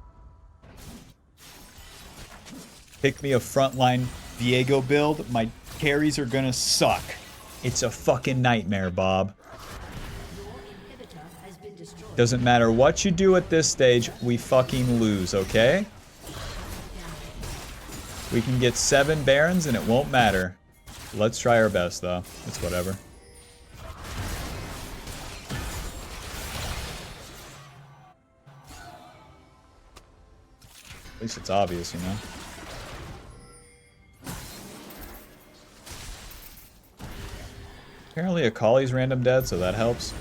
Pick me a frontline Viego build. My carries are gonna suck. It's a fucking nightmare, Bob. Doesn't matter what you do at this stage, we fucking lose, okay? We can get 7 Barons and it won't matter. Let's try our best, though. It's whatever. At least it's obvious, you know? Apparently Akali's random dead, so that helps.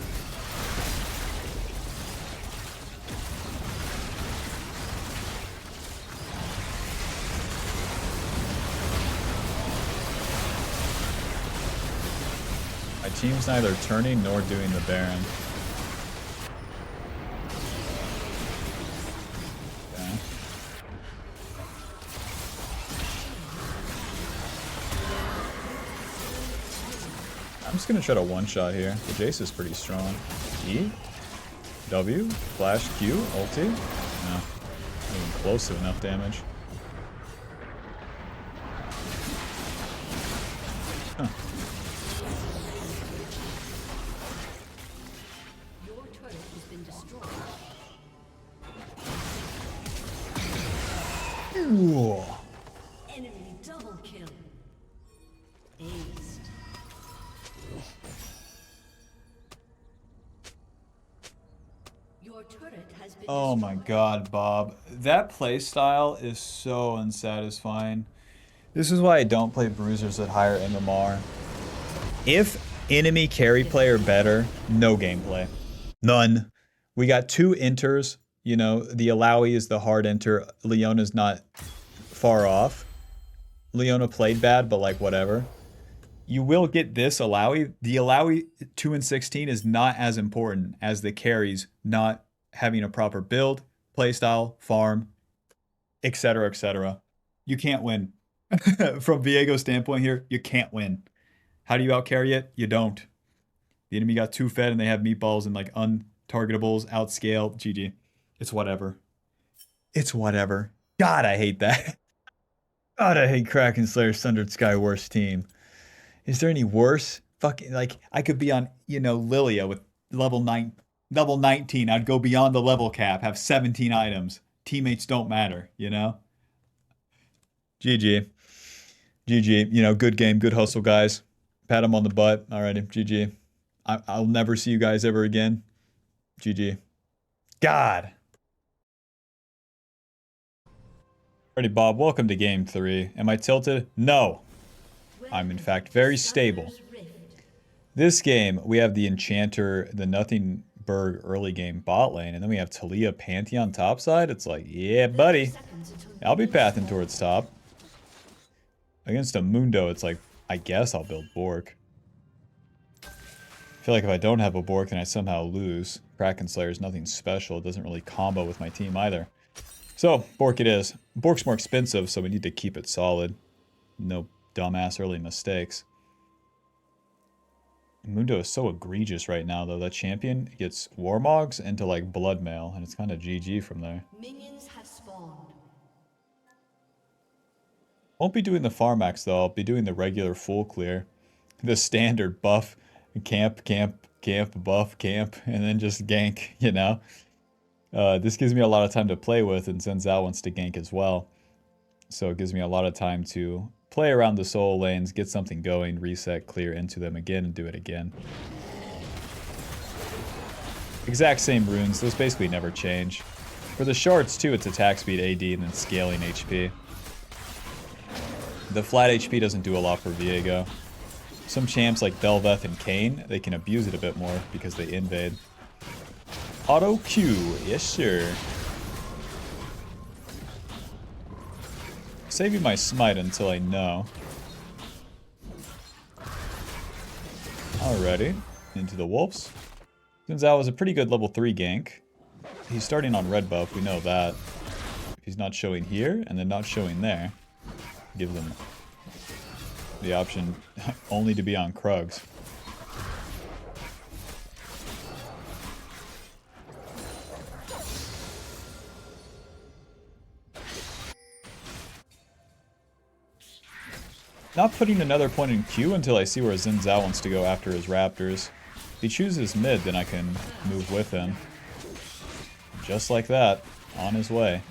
My team's neither turning nor doing the Baron. Okay. I'm just gonna try to one-shot here. The Jace is pretty strong. E? W? Flash Q? Ulti? No. Not even close to enough damage. Huh. Ooh. Enemy double kill. Aced. Your turret has been Oh my god, Bob. That playstyle is so unsatisfying. This is why I don't play bruisers at higher MMR. If enemy carry player better, no gameplay. None. We got 2 enters. You know, the Alawi is the hard enter. Leona's not far off. Leona played bad, but like whatever. You will get this Alawi. The Alawi 2 and 16 is not as important as the carries not having a proper build, playstyle, farm, etc., etc. You can't win. From Viego's standpoint here, you can't win. How do you outcarry it? You don't. The enemy got 2 fed and they have meatballs and like untargetables, outscale, GG. It's whatever. It's whatever. God, I hate that. God, I hate Kraken Slayer Sundered Sky worst team. Is there any worse? Fucking like I could be on, you know, Lilia with level 19. I'd go beyond the level cap, have 17 items. Teammates don't matter, you know? GG. GG. You know, good game, good hustle, guys. Pat them on the butt. Alrighty, GG. I'll never see you guys ever again. GG. God. Alrighty, Bob, welcome to game 3. Am I tilted? No. I'm in fact very stable. This game, we have the Enchanter, the Nothingberg early game bot lane, and then we have Talia Pantheon topside. It's like, yeah, buddy. I'll be pathing towards top. Against a Mundo, it's like, I guess I'll build Bork. I feel like if I don't have a Bork, then I somehow lose. Kraken Slayer is nothing special. It doesn't really combo with my team either. So, Bork it is. Bork's more expensive, so we need to keep it solid. No dumbass early mistakes. Mundo is so egregious right now, though. That champion gets Warmogs into, like, Bloodmail, and it's kind of GG from there. Minions have spawned. Won't be doing the farm axe, though. I'll be doing the regular full clear. The standard buff, camp, buff, camp, and then just gank, you know? This gives me a lot of time to play with, and Zenzel wants to gank as well. So it gives me a lot of time to play around the soul lanes, get something going, reset, clear into them again, and do it again. Exact same runes. Those basically never change. For the shards, too, it's attack speed, AD, and then scaling HP. The flat HP doesn't do a lot for Viego. Some champs like Belveth and Kayn, they can abuse it a bit more because they invade. Auto Q, yes sir. Saving my smite until I know. Alrighty, into the wolves. Zenzel was a pretty good level 3 gank. He's starting on red buff, we know that. If he's not showing here and then not showing there, gives him the option only to be on Krugs. Not putting another point in Q until I see where Xin Zhao wants to go after his raptors. If he chooses mid, then I can move with him. Just like that, on his way.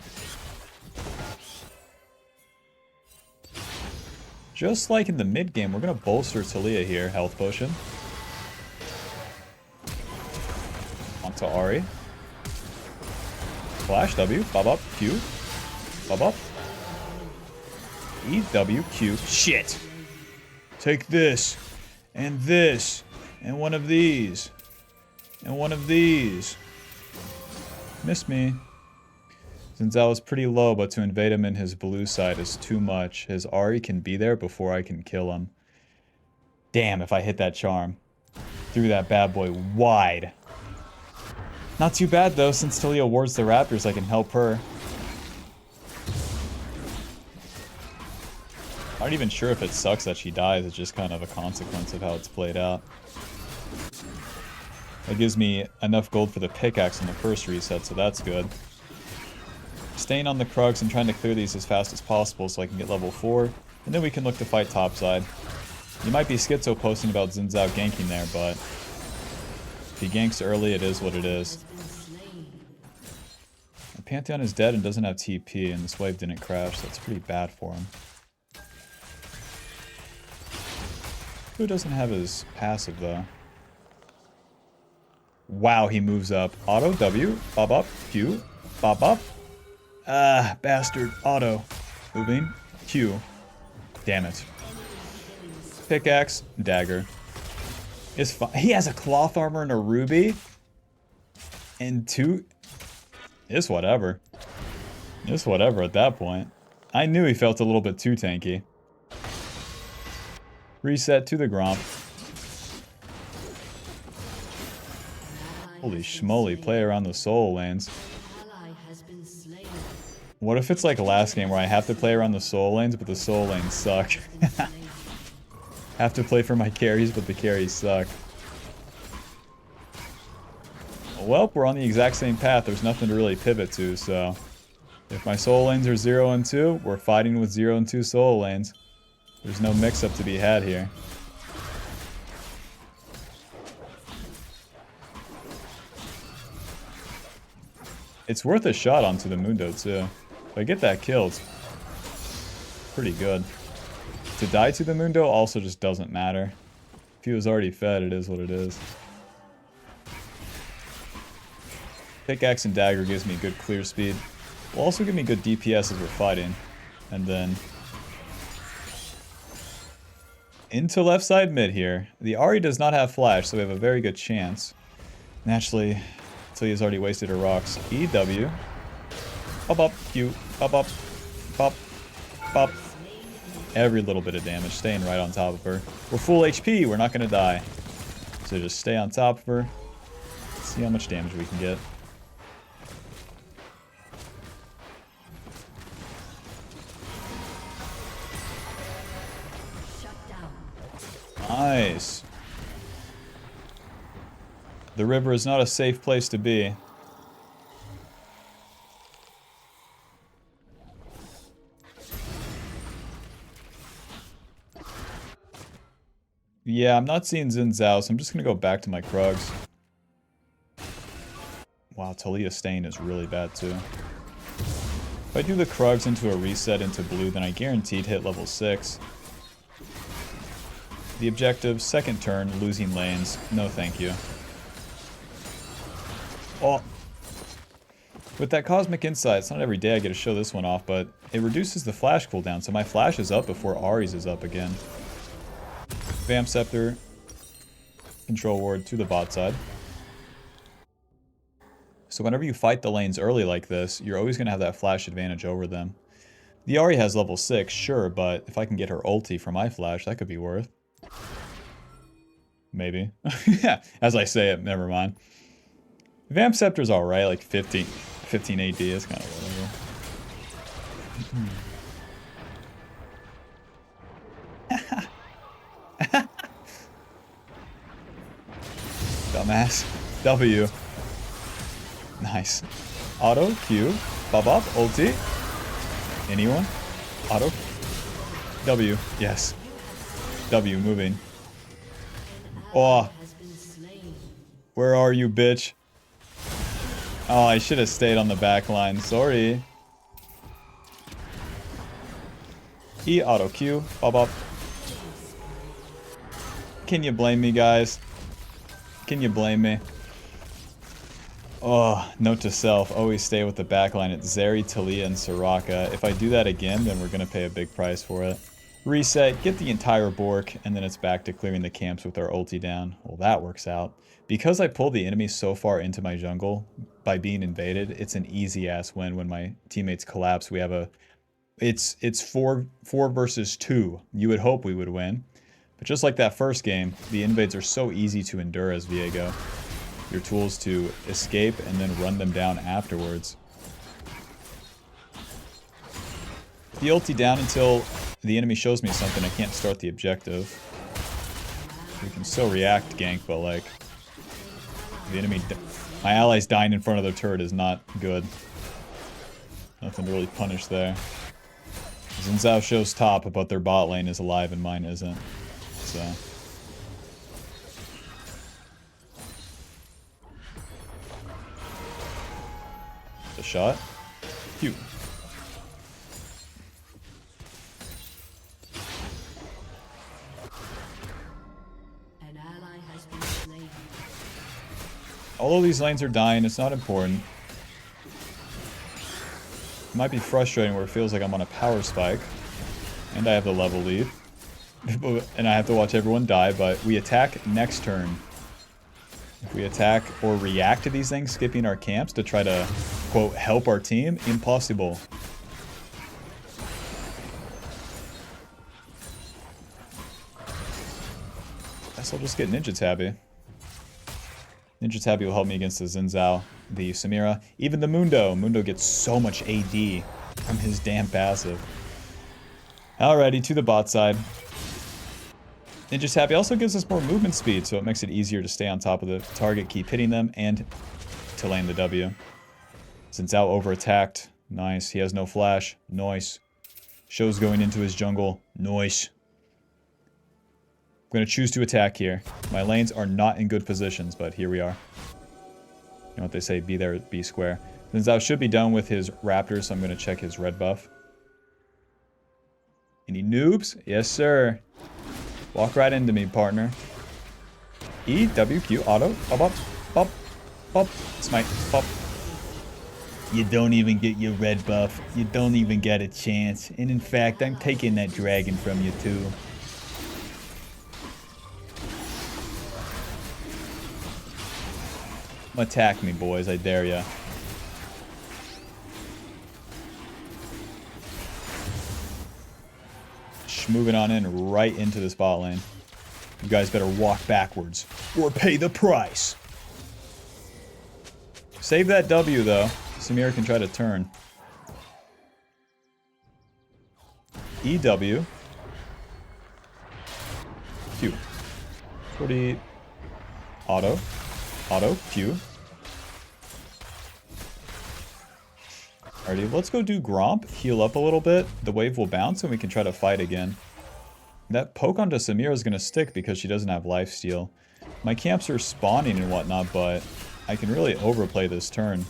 Just like in the mid game, we're going to bolster Talia here, health potion. Onto Ahri. Flash W, bob up, Q, bob up. E, W, Q. Shit! Take this, and this, and one of these, and one of these. Miss me. Xin Zhao is pretty low, but to invade him in his blue side is too much. His Ahri can be there before I can kill him. Damn, if I hit that charm. Threw that bad boy wide. Not too bad, though, since Talia wards the raptors, I can help her. I'm not even sure if it sucks that she dies. It's just kind of a consequence of how it's played out. That gives me enough gold for the pickaxe in the first reset, so that's good. Staying on the Krugs and trying to clear these as fast as possible so I can get level 4, and then we can look to fight topside. You might be schizo posting about Xin Zhao ganking there, but if he ganks early, it is what it is. The Pantheon is dead and doesn't have TP, and this wave didn't crash, so that's pretty bad for him. Who doesn't have his passive, though? Wow, he moves up. Auto, W, bob up, Q, bob up. Ah, bastard. Auto. Moving. Q. Damn it. Pickaxe, dagger. It's fine. He has a cloth armor and a ruby. And 2... It's whatever. It's whatever at that point. I knew he felt a little bit too tanky. Reset to the Gromp. Holy schmoly, play around the soul lanes. What if it's like last game where I have to play around the soul lanes, but the soul lanes suck? Have to play for my carries, but the carries suck. Well, we're on the exact same path. There's nothing to really pivot to, so... If my soul lanes are 0 and 2, we're fighting with 0 and 2 soul lanes. There's no mix-up to be had here. It's worth a shot onto the Mundo, too. If I get that kill, it's pretty good. To die to the Mundo also just doesn't matter. If he was already fed, it is what it is. Pickaxe and dagger gives me good clear speed. Will also give me good DPS as we're fighting. And then... into left side mid here. The Ahri does not have flash, so we have a very good chance. Naturally, Talia's already wasted her rocks. EW. Up, up, Q. Up, up. Pop. Pop. Every little bit of damage. Staying right on top of her. We're full HP. We're not going to die. So just stay on top of her. See how much damage we can get. Nice. The river is not a safe place to be. Yeah, I'm not seeing Xin Zhao, so I'm just going to go back to my Krugs. Wow, Talia staying is really bad too. If I do the Krugs into a reset into blue, then I guaranteed hit level 6. The objective, second turn, losing lanes. No thank you. Oh. With that Cosmic Insight, it's not every day I get to show this one off, but it reduces the flash cooldown, so my flash is up before Ahri's is up again. Vamp Scepter. Control Ward to the bot side. So whenever you fight the lanes early like this, you're always going to have that flash advantage over them. The Ahri has level 6, sure, but if I can get her ulti for my flash, that could be worth. Maybe. As I say it, never mind. Vamp Scepter's alright, like 15 AD is kind of whatever. Mass W. Nice. Auto, Q, Bob up, ulti. Anyone? Auto. W, yes. W, moving. Oh. Where are you, bitch? Oh, I should have stayed on the back line. Sorry. E, auto Q, Bob up. Can you blame me, guys? Can you blame me? Oh, note to self, always stay with the backline at Zeri, Talia, and Soraka. If I do that again, then we're going to pay a big price for it. Reset, get the entire Bork, and then it's back to clearing the camps with our ulti down. Well, that works out. Because I pulled the enemy so far into my jungle by being invaded, it's an easy-ass win when my teammates collapse. We have a... It's 4 versus 2. You would hope we would win. But just like that first game, the invades are so easy to endure as Viego. Your tools to escape and then run them down afterwards. The ulti down until the enemy shows me something. I can't start the objective. We can still react gank, but like the enemy, my allies dying in front of their turret is not good. Nothing to really punish there. Xin Zhao shows top, but their bot lane is alive and mine isn't. So. The shot. Cute. An ally has been slain. All of these lanes are dying, it's not important. It might be frustrating where it feels like I'm on a power spike. And I have the level lead. And I have to watch everyone die, but we attack next turn. If we attack or react to these things, skipping our camps to try to, quote, help our team, impossible. Guess I'll just get Ninja Tabby. Ninja Tabby will help me against the Xin Zhao, the Samira, even the Mundo. Mundo gets so much AD from his damn passive. Alrighty, to the bot side. Ninja Tabby also gives us more movement speed, so it makes it easier to stay on top of the target, keep hitting them, and to land the W. Xin Zhao over-attacked. Nice. He has no flash. Nice. Show's going into his jungle. Nice. I'm going to choose to attack here. My lanes are not in good positions, but here we are. You know what they say, be there, be square. Xin Zhao should be done with his Raptor, so I'm going to check his red buff. Any noobs? Yes, sir. Walk right into me, partner. E, W, Q, auto, bop, bop, bop, bop, smite, bop. You don't even get your red buff. You don't even get a chance. And in fact, I'm taking that dragon from you too. Attack me, boys. I dare ya. Moving on in right into the spot lane. You guys better walk backwards or pay the price. Save that W though. Samira can try to turn. EW. Q. 40. Auto. Auto. Q. Alrighty, let's go do Gromp, heal up a little bit, the wave will bounce and we can try to fight again. That poke onto Samira is going to stick because she doesn't have lifesteal. My camps are spawning and whatnot, but I can really overplay this turn.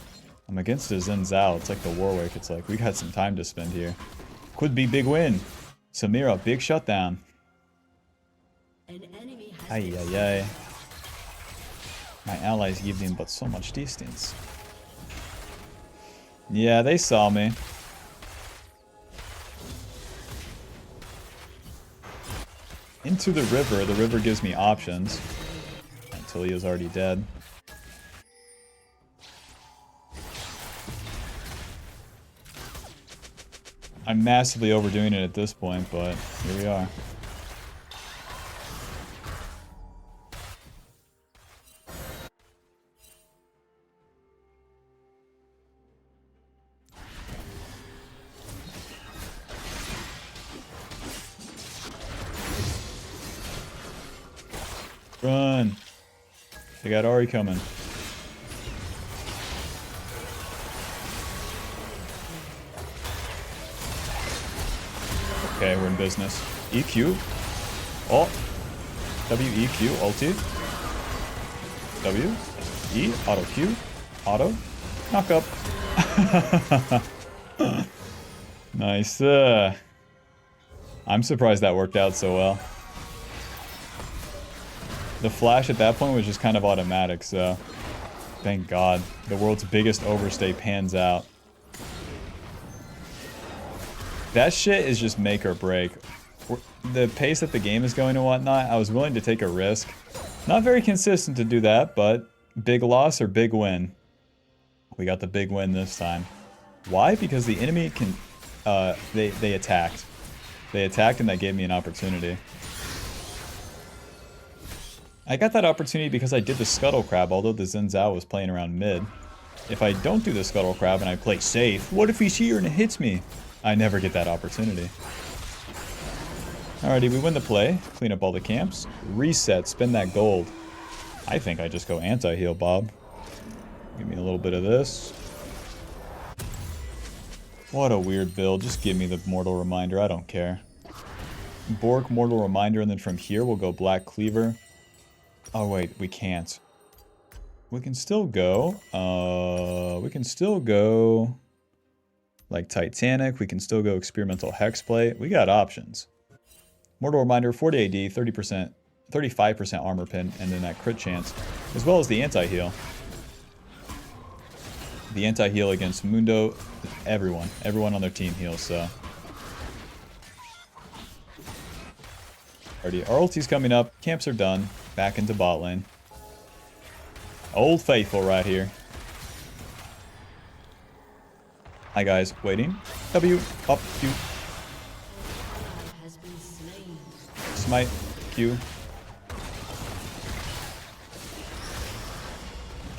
I'm against a Xin Zhao, it's like the Warwick, it's like we got some time to spend here. Could be big win. Samira, big shutdown. Ay ay ay. My allies give them but so much distance. Yeah, they saw me. Into the river gives me options. Until he is already dead. I'm massively overdoing it at this point, but here we are. Run. They got Ari coming. Okay, we're in business. EQ. Oh. WEQ, ulti. W. E. Auto Q. Auto. Knock up. Nice. I'm surprised that worked out so well. The flash at that point was just kind of automatic, so thank God. The world's biggest overstay pans out. That shit is just make or break. The pace that the game is going and whatnot, I was willing to take a risk. Not very consistent to do that, but big loss or big win. We got the big win this time. Why? Because the enemy can... they attacked. They attacked and that gave me an opportunity. I got that opportunity because I did the Scuttle Crab, although the Xin Zhao was playing around mid. If I don't do the Scuttle Crab and I play safe, what if he's here and it hits me? I never get that opportunity. Alrighty, we win the play. Clean up all the camps. Reset, spend that gold. I think I just go anti-heal, Bob. Give me a little bit of this. What a weird build. Just give me the Mortal Reminder. I don't care. Bork, Mortal Reminder, and then from here we'll go Black Cleaver. Oh wait, we can't. We can still go. We can still go like Titanic. We can still go Experimental Hexplate. We got options. Mortal Reminder, 40 AD, 30%, 35% armor pin, and then that crit chance, as well as the anti-heal. The anti-heal against Mundo, everyone on their team heals, so. Alrighty, our ulti's coming up, camps are done, back into bot lane. Old Faithful right here. Hi guys, waiting. W, up, Q. Smite, Q.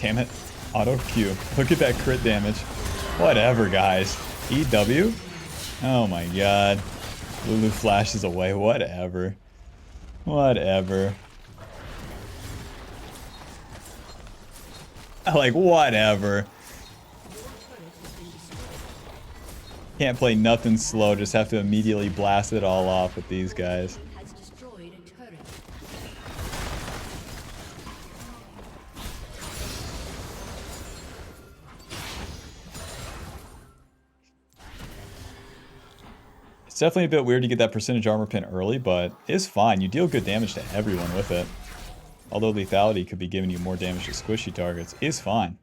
Damn it. Auto Q. Look at that crit damage. Whatever, guys. EW? Oh my god. Lulu flashes away. Whatever. Whatever. Like, whatever. Can't play nothing slow. Just have to immediately blast it all off with these guys. It's definitely a bit weird to get that percentage armor pin early, but it's fine. You deal good damage to everyone with it. Although lethality could be giving you more damage to squishy targets. It's fine.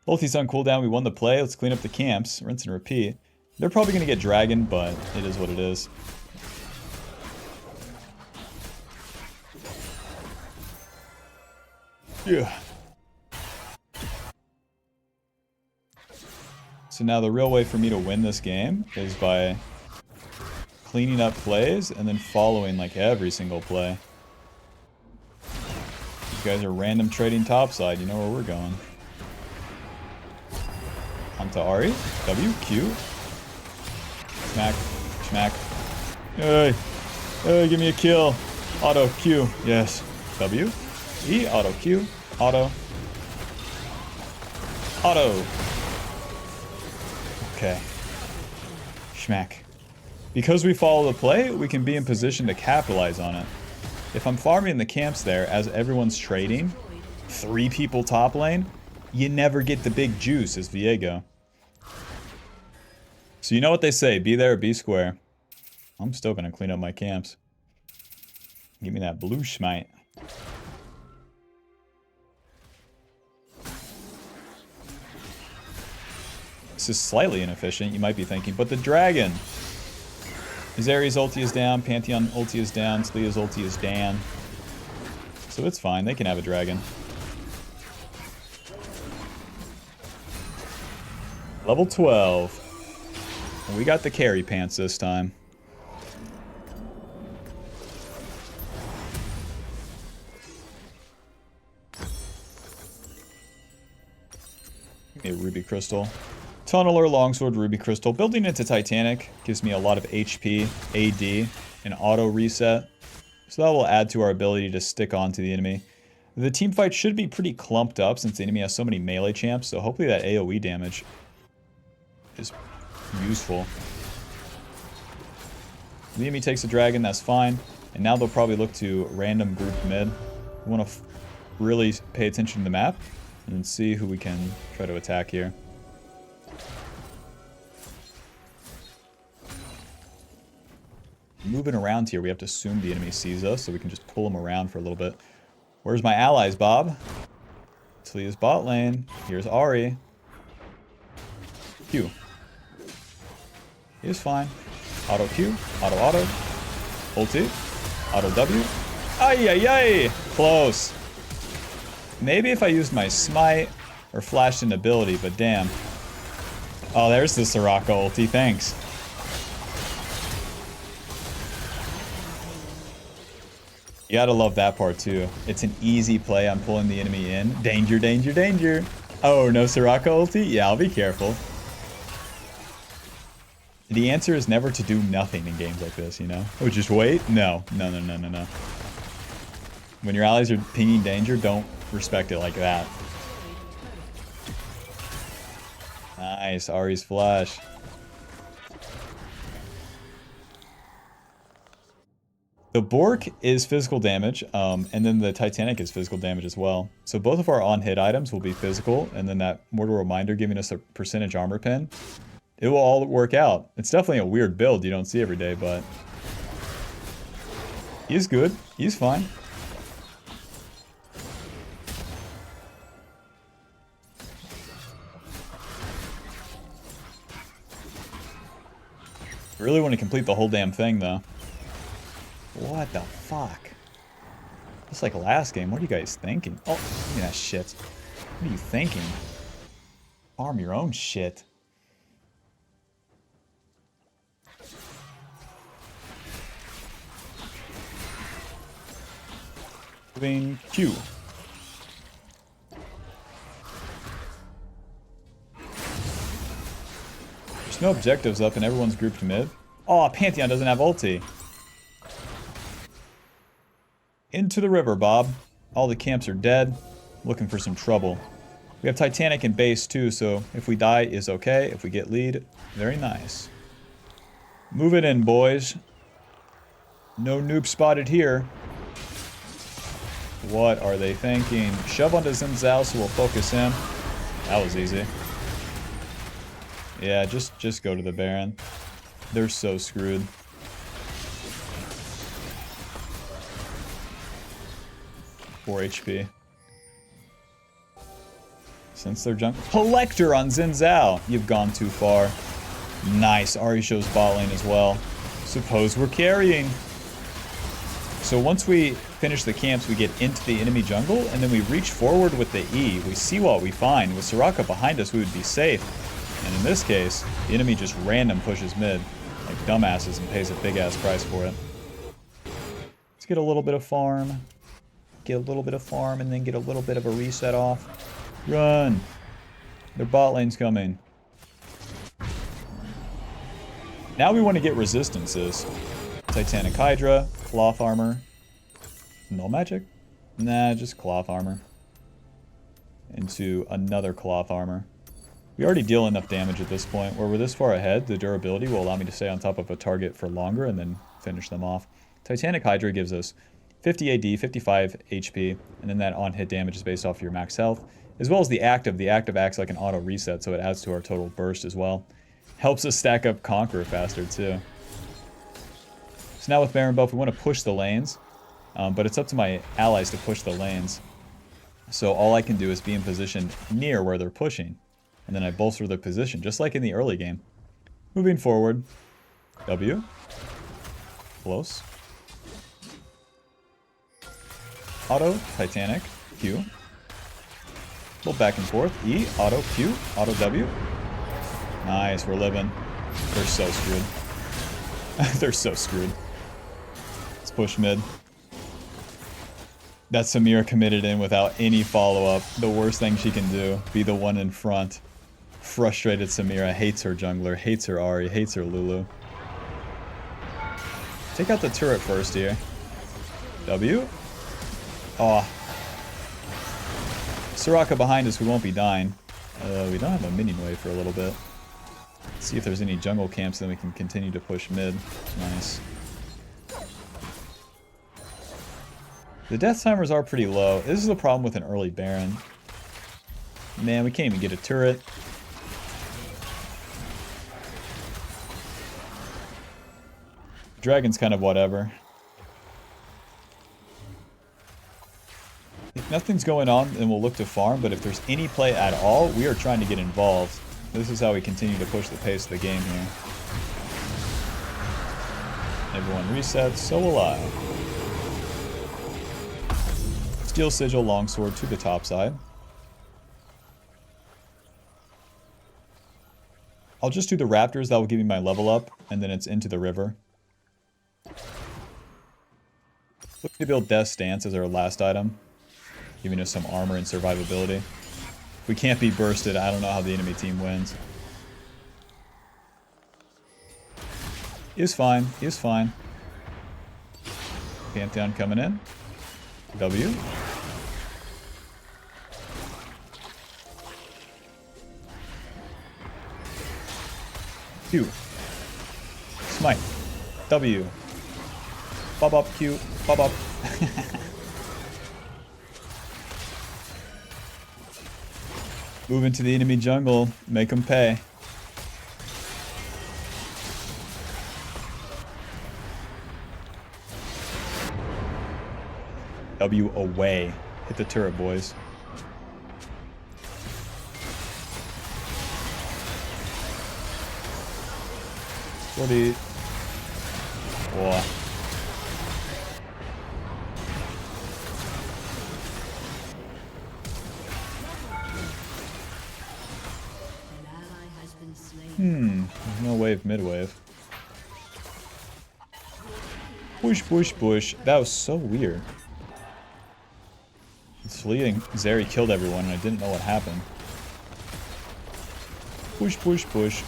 Ulti's on cooldown. We won the play. Let's clean up the camps. Rinse and repeat. They're probably going to get dragon, but it is what it is. Yeah. So now the real way for me to win this game is by cleaning up plays and then following like every single play. You guys are random trading topside. You know where we're going. Onto Ari. W. Q. Smack. Smack. Hey. Hey, give me a kill. Auto Q. Yes. W. E. Auto Q. Auto. Auto. Okay. Schmack. Because we follow the play, we can be in position to capitalize on it. If I'm farming in the camps there, as everyone's trading, 3 people top lane, you never get the big juice as Viego. So you know what they say, be there or be square. I'm still going to clean up my camps. Give me that blue smite. This is slightly inefficient, you might be thinking, but the dragon! Zeri's ulti is down, Pantheon ulti is down, Slea's ulti is down. So it's fine, they can have a dragon. Level 12. And we got the carry pants this time. Give me a ruby crystal. Tunneler, Longsword, Ruby Crystal. Building into Titanic gives me a lot of HP, AD, and auto reset. So that will add to our ability to stick on to the enemy. The team fight should be pretty clumped up since the enemy has so many melee champs, so hopefully that AoE damage is useful. The enemy takes a dragon, that's fine. And now they'll probably look to random group mid. We want to really pay attention to the map and see who we can try to attack here. Moving around here, we have to assume the enemy sees us, so we can just pull them around for a little bit. Where's my allies, Bob? Talia's bot lane. Here's Ahri. Q. He is fine. Auto Q. Auto. Ulti. Auto W. Ay, ay, ay! Close. Maybe if I used my smite or flashed an ability, but damn. Oh, there's the Soraka ulti. Thanks. You gotta love that part too. It's an easy play on pulling the enemy in. Danger, danger, danger. Oh, no Soraka ulti? Yeah, I'll be careful. The answer is never to do nothing in games like this, you know? Oh, just wait? No. No. When your allies are pinging danger, don't respect it like that. Nice, Ahri's flash. The Bork is physical damage, and then the Titanic is physical damage as well. So both of our on-hit items will be physical, and then that Mortal Reminder giving us a percentage armor pin. It will all work out. It's definitely a weird build you don't see every day, but he's good. He's fine. I really want to complete the whole damn thing, though. What the fuck? Just like last game, what are you guys thinking? Oh, give me that shit. What are you thinking? Farm your own shit. Moving Q. There's no objectives up and everyone's grouped mid. Oh, Pantheon doesn't have ulti. Into the river, Bob. All the camps are dead. Looking for some trouble. We have Titanic and base too, so if we die is okay. If we get lead, very nice. Move it in, boys. No noob spotted here. What are they thinking? Shove onto Xin Zhao so we'll focus him. That was easy. Yeah, just go to the Baron. They're so screwed. Four HP. Since they're junk. Collector on Xin Zhao. You've gone too far. Nice. Ahri shows bot lane as well. Suppose we're carrying. So once we finish the camps, we get into the enemy jungle, and then we reach forward with the E. We see what we find. With Soraka behind us, we would be safe. And in this case, the enemy just random pushes mid, like dumbasses, and pays a big-ass price for it. Let's get a little bit of farm. Get a little bit of farm, and then get a little bit of a reset off. Run! Their bot lane's coming. Now we want to get resistances. Titanic Hydra, cloth armor. No magic? Nah, just cloth armor. Into another cloth armor. We already deal enough damage at this point. Where we're this far ahead, the durability will allow me to stay on top of a target for longer and then finish them off. Titanic Hydra gives us 50 AD, 55 HP, and then that on-hit damage is based off your max health, as well as the active. The active acts like an auto reset, so it adds to our total burst as well. Helps us stack up Conqueror faster too. So now with Baron buff, we want to push the lanes, but it's up to my allies to push the lanes. So all I can do is be in position near where they're pushing, and then I bolster their position, just like in the early game. Moving forward, W, close. Auto, Titanic, Q. Pull back and forth, E, auto, Q, auto, W. Nice, we're living. They're so screwed. They're so screwed. Let's push mid. That Samira committed in without any follow-up. The worst thing she can do, be the one in front. Frustrated Samira, hates her jungler, hates her Ahri, hates her Lulu. Take out the turret first here. W. Oh. Soraka behind us, we won't be dying. We don't have a minion wave for a little bit. Let's see if there's any jungle camps, then we can continue to push mid. Nice. The death timers are pretty low. This is the problem with an early Baron. Man, we can't even get a turret. Dragon's kind of whatever. If nothing's going on, then we'll look to farm, but if there's any play at all, we are trying to get involved. This is how we continue to push the pace of the game here. Everyone resets, so will I. Steel Sigil Longsword to the top side. I'll just do the Raptors, that will give me my level up, and then it's into the river. Look to build Death Stance as our last item, giving us some armor and survivability. If we can't be bursted, I don't know how the enemy team wins. Is fine, is fine. Pantheon coming in. W. Q. Smite. W. Bob up, Q. Bob up. Move into the enemy jungle. Make them pay. W away. Hit the turret, boys. Whoa. No wave, mid wave. Push, push, push. That was so weird. It's fleeting. Zeri killed everyone and I didn't know what happened. Push, push, push.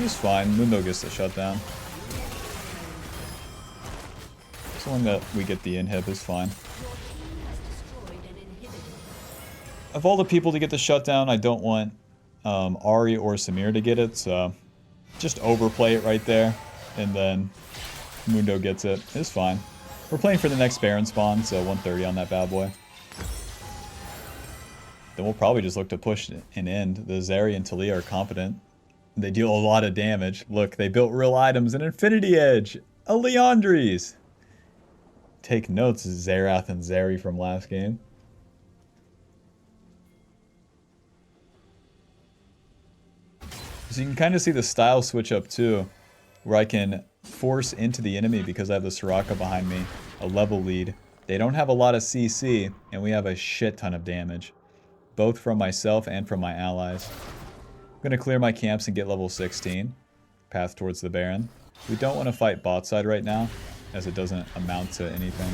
He's fine. Mundo gets the shutdown. As long as we get the inhib is fine. Of all the people to get the shutdown, I don't want Ari or Samir to get it, so just overplay it right there, and then Mundo gets it. It's fine. We're playing for the next Baron spawn, so 130 on that bad boy. Then we'll probably just look to push an end. The Zeri and Talia are competent. They deal a lot of damage. Look, they built real items, an Infinity Edge, a Leandries. Take notes, Zerath and Zeri from last game. So you can kind of see the style switch up too, where I can force into the enemy because I have the Soraka behind me, a level lead. They don't have a lot of CC, and we have a shit ton of damage, both from myself and from my allies. I'm going to clear my camps and get level 16, path towards the Baron. We don't want to fight bot side right now, as it doesn't amount to anything.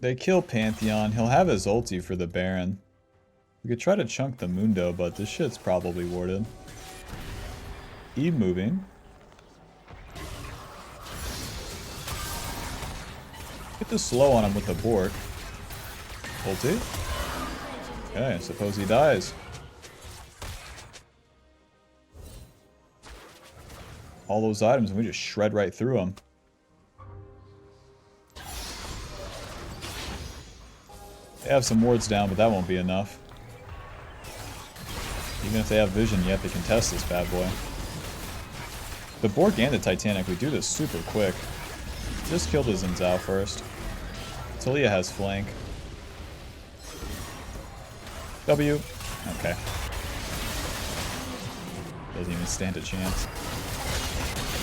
They kill Pantheon. He'll have his ulti for the Baron. We could try to chunk the Mundo, but this shit's probably warded. E moving. Get the slow on him with the Bork. Ulti. Okay, I suppose he dies. All those items, and we just shred right through them. They have some wards down, but that won't be enough. Even if they have vision yet, they can test this bad boy. The Bork and the Titanic, we do this super quick. Just kill the Zinzao first. Talia has flank. W. Okay. Doesn't even stand a chance.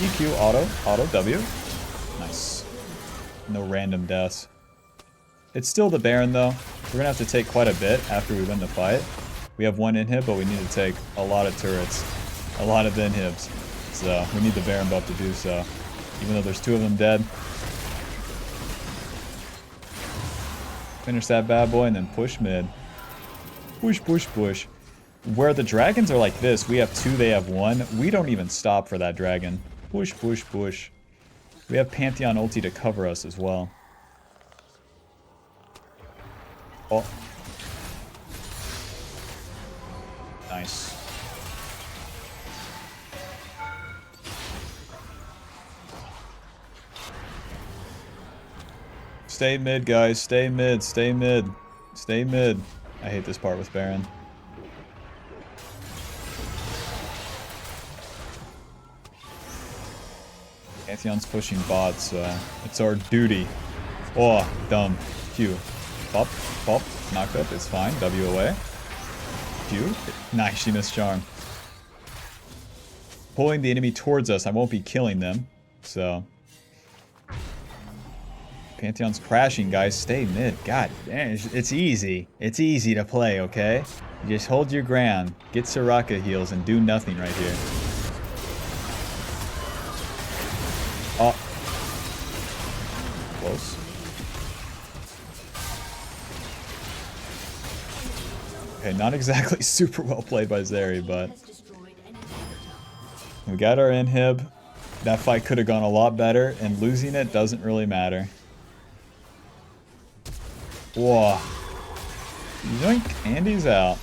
EQ, auto, W. Nice. No random deaths. It's still the Baron, though. We're going to have to take quite a bit after we win the fight. We have one inhib, but we need to take a lot of turrets. A lot of inhibs. So we need the Baron buff to do so. Even though there's 2 of them dead. Finish that bad boy and then push mid. Push, push, push. Where the dragons are like this, we have 2, they have 1. We don't even stop for that dragon. Push, push, push. We have Pantheon ulti to cover us as well. Oh. Nice. Stay mid, guys. Stay mid. Stay mid. Stay mid. I hate this part with Baron. Pantheon's pushing bots, so it's our duty. Oh, dumb. Q. Pop. Pop. Knocked up. It's fine. W away. Q. Nice. She missed charm. Pulling the enemy towards us. I won't be killing them. So. Pantheon's crashing, guys. Stay mid. God damn. It's easy. It's easy to play, okay? You just hold your ground. Get Soraka heals and do nothing right here. Oh. Close. Okay, not exactly super well played by Zeri, but we got our inhib. That fight could have gone a lot better, and losing it doesn't really matter. Whoa. Yoink, Andy's out.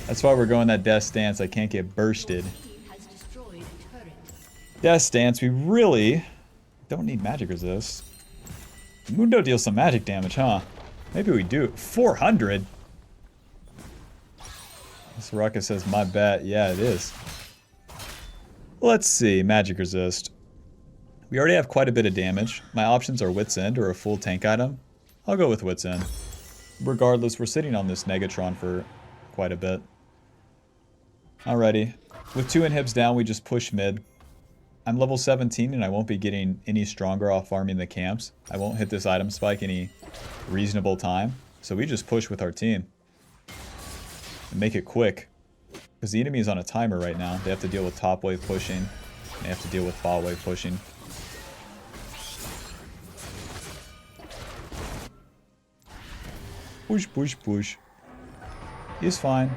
That's why we're going that death stance. I can't get bursted. Death stance, we really don't need magic resist. Mundo deals some magic damage, huh? Maybe we do. 400? Soraka says, my bet. Yeah, it is. Let's see. Magic resist. We already have quite a bit of damage. My options are Wit's End or a full tank item. I'll go with Wit's End. Regardless, we're sitting on this Negatron for quite a bit. Alrighty. With 2 inhibs down, we just push mid. I'm level 17 and I won't be getting any stronger off farming the camps. I won't hit this item spike any reasonable time. So we just push with our team. And make it quick. Because the enemy is on a timer right now. They have to deal with top wave pushing. They have to deal with bot wave pushing. Push, push, push. He's fine.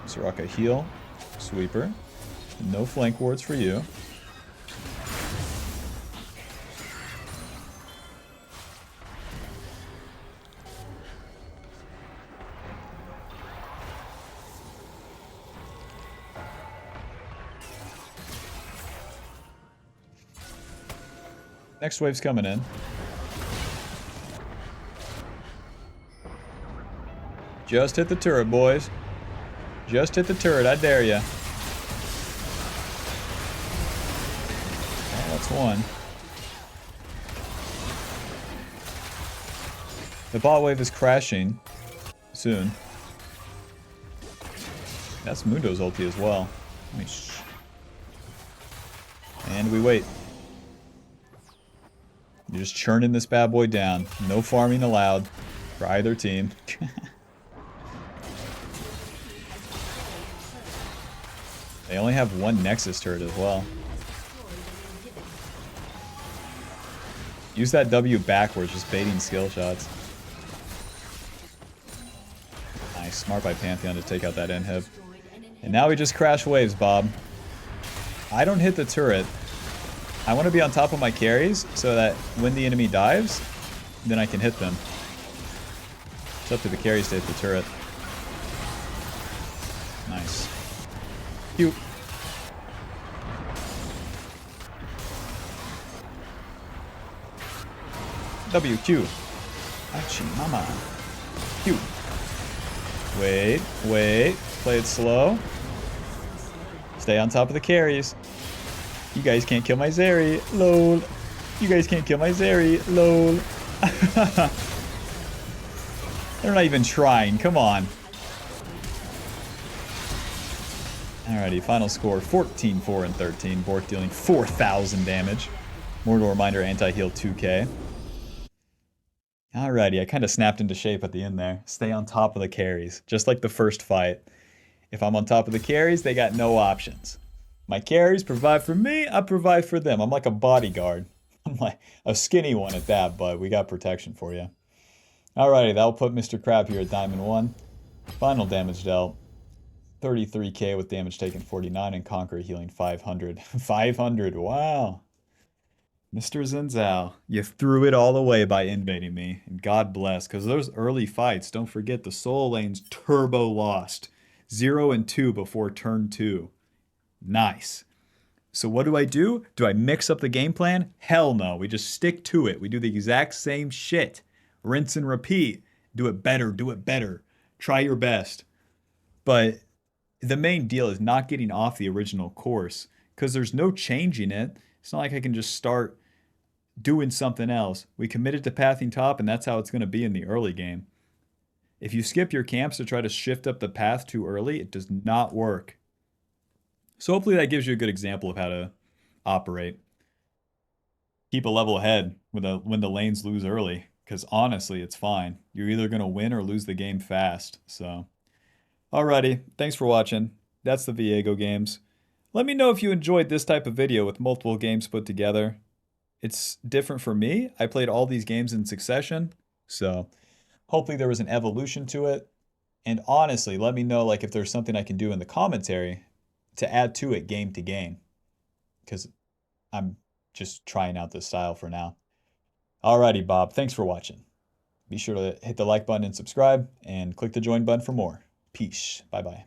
Soraka heal. Sweeper. No flank wards for you. Next wave's coming in. Just hit the turret, boys. Just hit the turret, I dare ya. Oh, that's one. The bot wave is crashing soon. That's Mundo's ulti as well. And we wait. You're just churning this bad boy down. No farming allowed for either team. They only have one Nexus turret as well. Use that W backwards, just baiting skill shots. Nice, smart by Pantheon to take out that inhib. And now we just crash waves, Bob. I don't hit the turret. I want to be on top of my carries so that when the enemy dives, then I can hit them. It's up to the carries to hit the turret. Nice. Q. W, Q. Achi, mama. Q. Wait, wait. Play it slow. Stay on top of the carries. You guys can't kill my Zeri. Lol. You guys can't kill my Zeri. Lol. They're not even trying. Come on. Alrighty, final score 14, 4, and 13. Bork dealing 4,000 damage. Mortal Reminder anti-heal 2k. Alrighty, I kind of snapped into shape at the end there. Stay on top of the carries, just like the first fight. If I'm on top of the carries, they got no options. My carries provide for me, I provide for them. I'm like a bodyguard. I'm like a skinny one at that, but we got protection for you. Alrighty, that'll put Mr. Crab here at Diamond 1. Final damage dealt. 33k with damage taken 49 and Conqueror healing 500. 500, wow. Mr. Zenzel, you threw it all away by invading me, and God bless, because those early fights, don't forget the soul lane's turbo lost. 0 and 2 before turn 2. Nice. So what do? Do I mix up the game plan? Hell no, we just stick to it. We do the exact same shit. Rinse and repeat. Do it better, do it better. Try your best. But the main deal is not getting off the original course, because there's no changing it. It's not like I can just start doing something else. We committed to pathing top, and that's how it's going to be in the early game. If you skip your camps to try to shift up the path too early, it does not work. So hopefully that gives you a good example of how to operate. Keep a level head when the lanes lose early, because honestly, it's fine. You're either going to win or lose the game fast. So, alrighty, thanks for watching. That's the Viego games. Let me know if you enjoyed this type of video with multiple games put together. It's different for me. I played all these games in succession, so hopefully there was an evolution to it. And honestly, let me know like if there's something I can do in the commentary to add to it game to game, because I'm just trying out this style for now. Alrighty, Bob, thanks for watching. Be sure to hit the like button and subscribe, and click the join button for more. Peace. Bye-bye.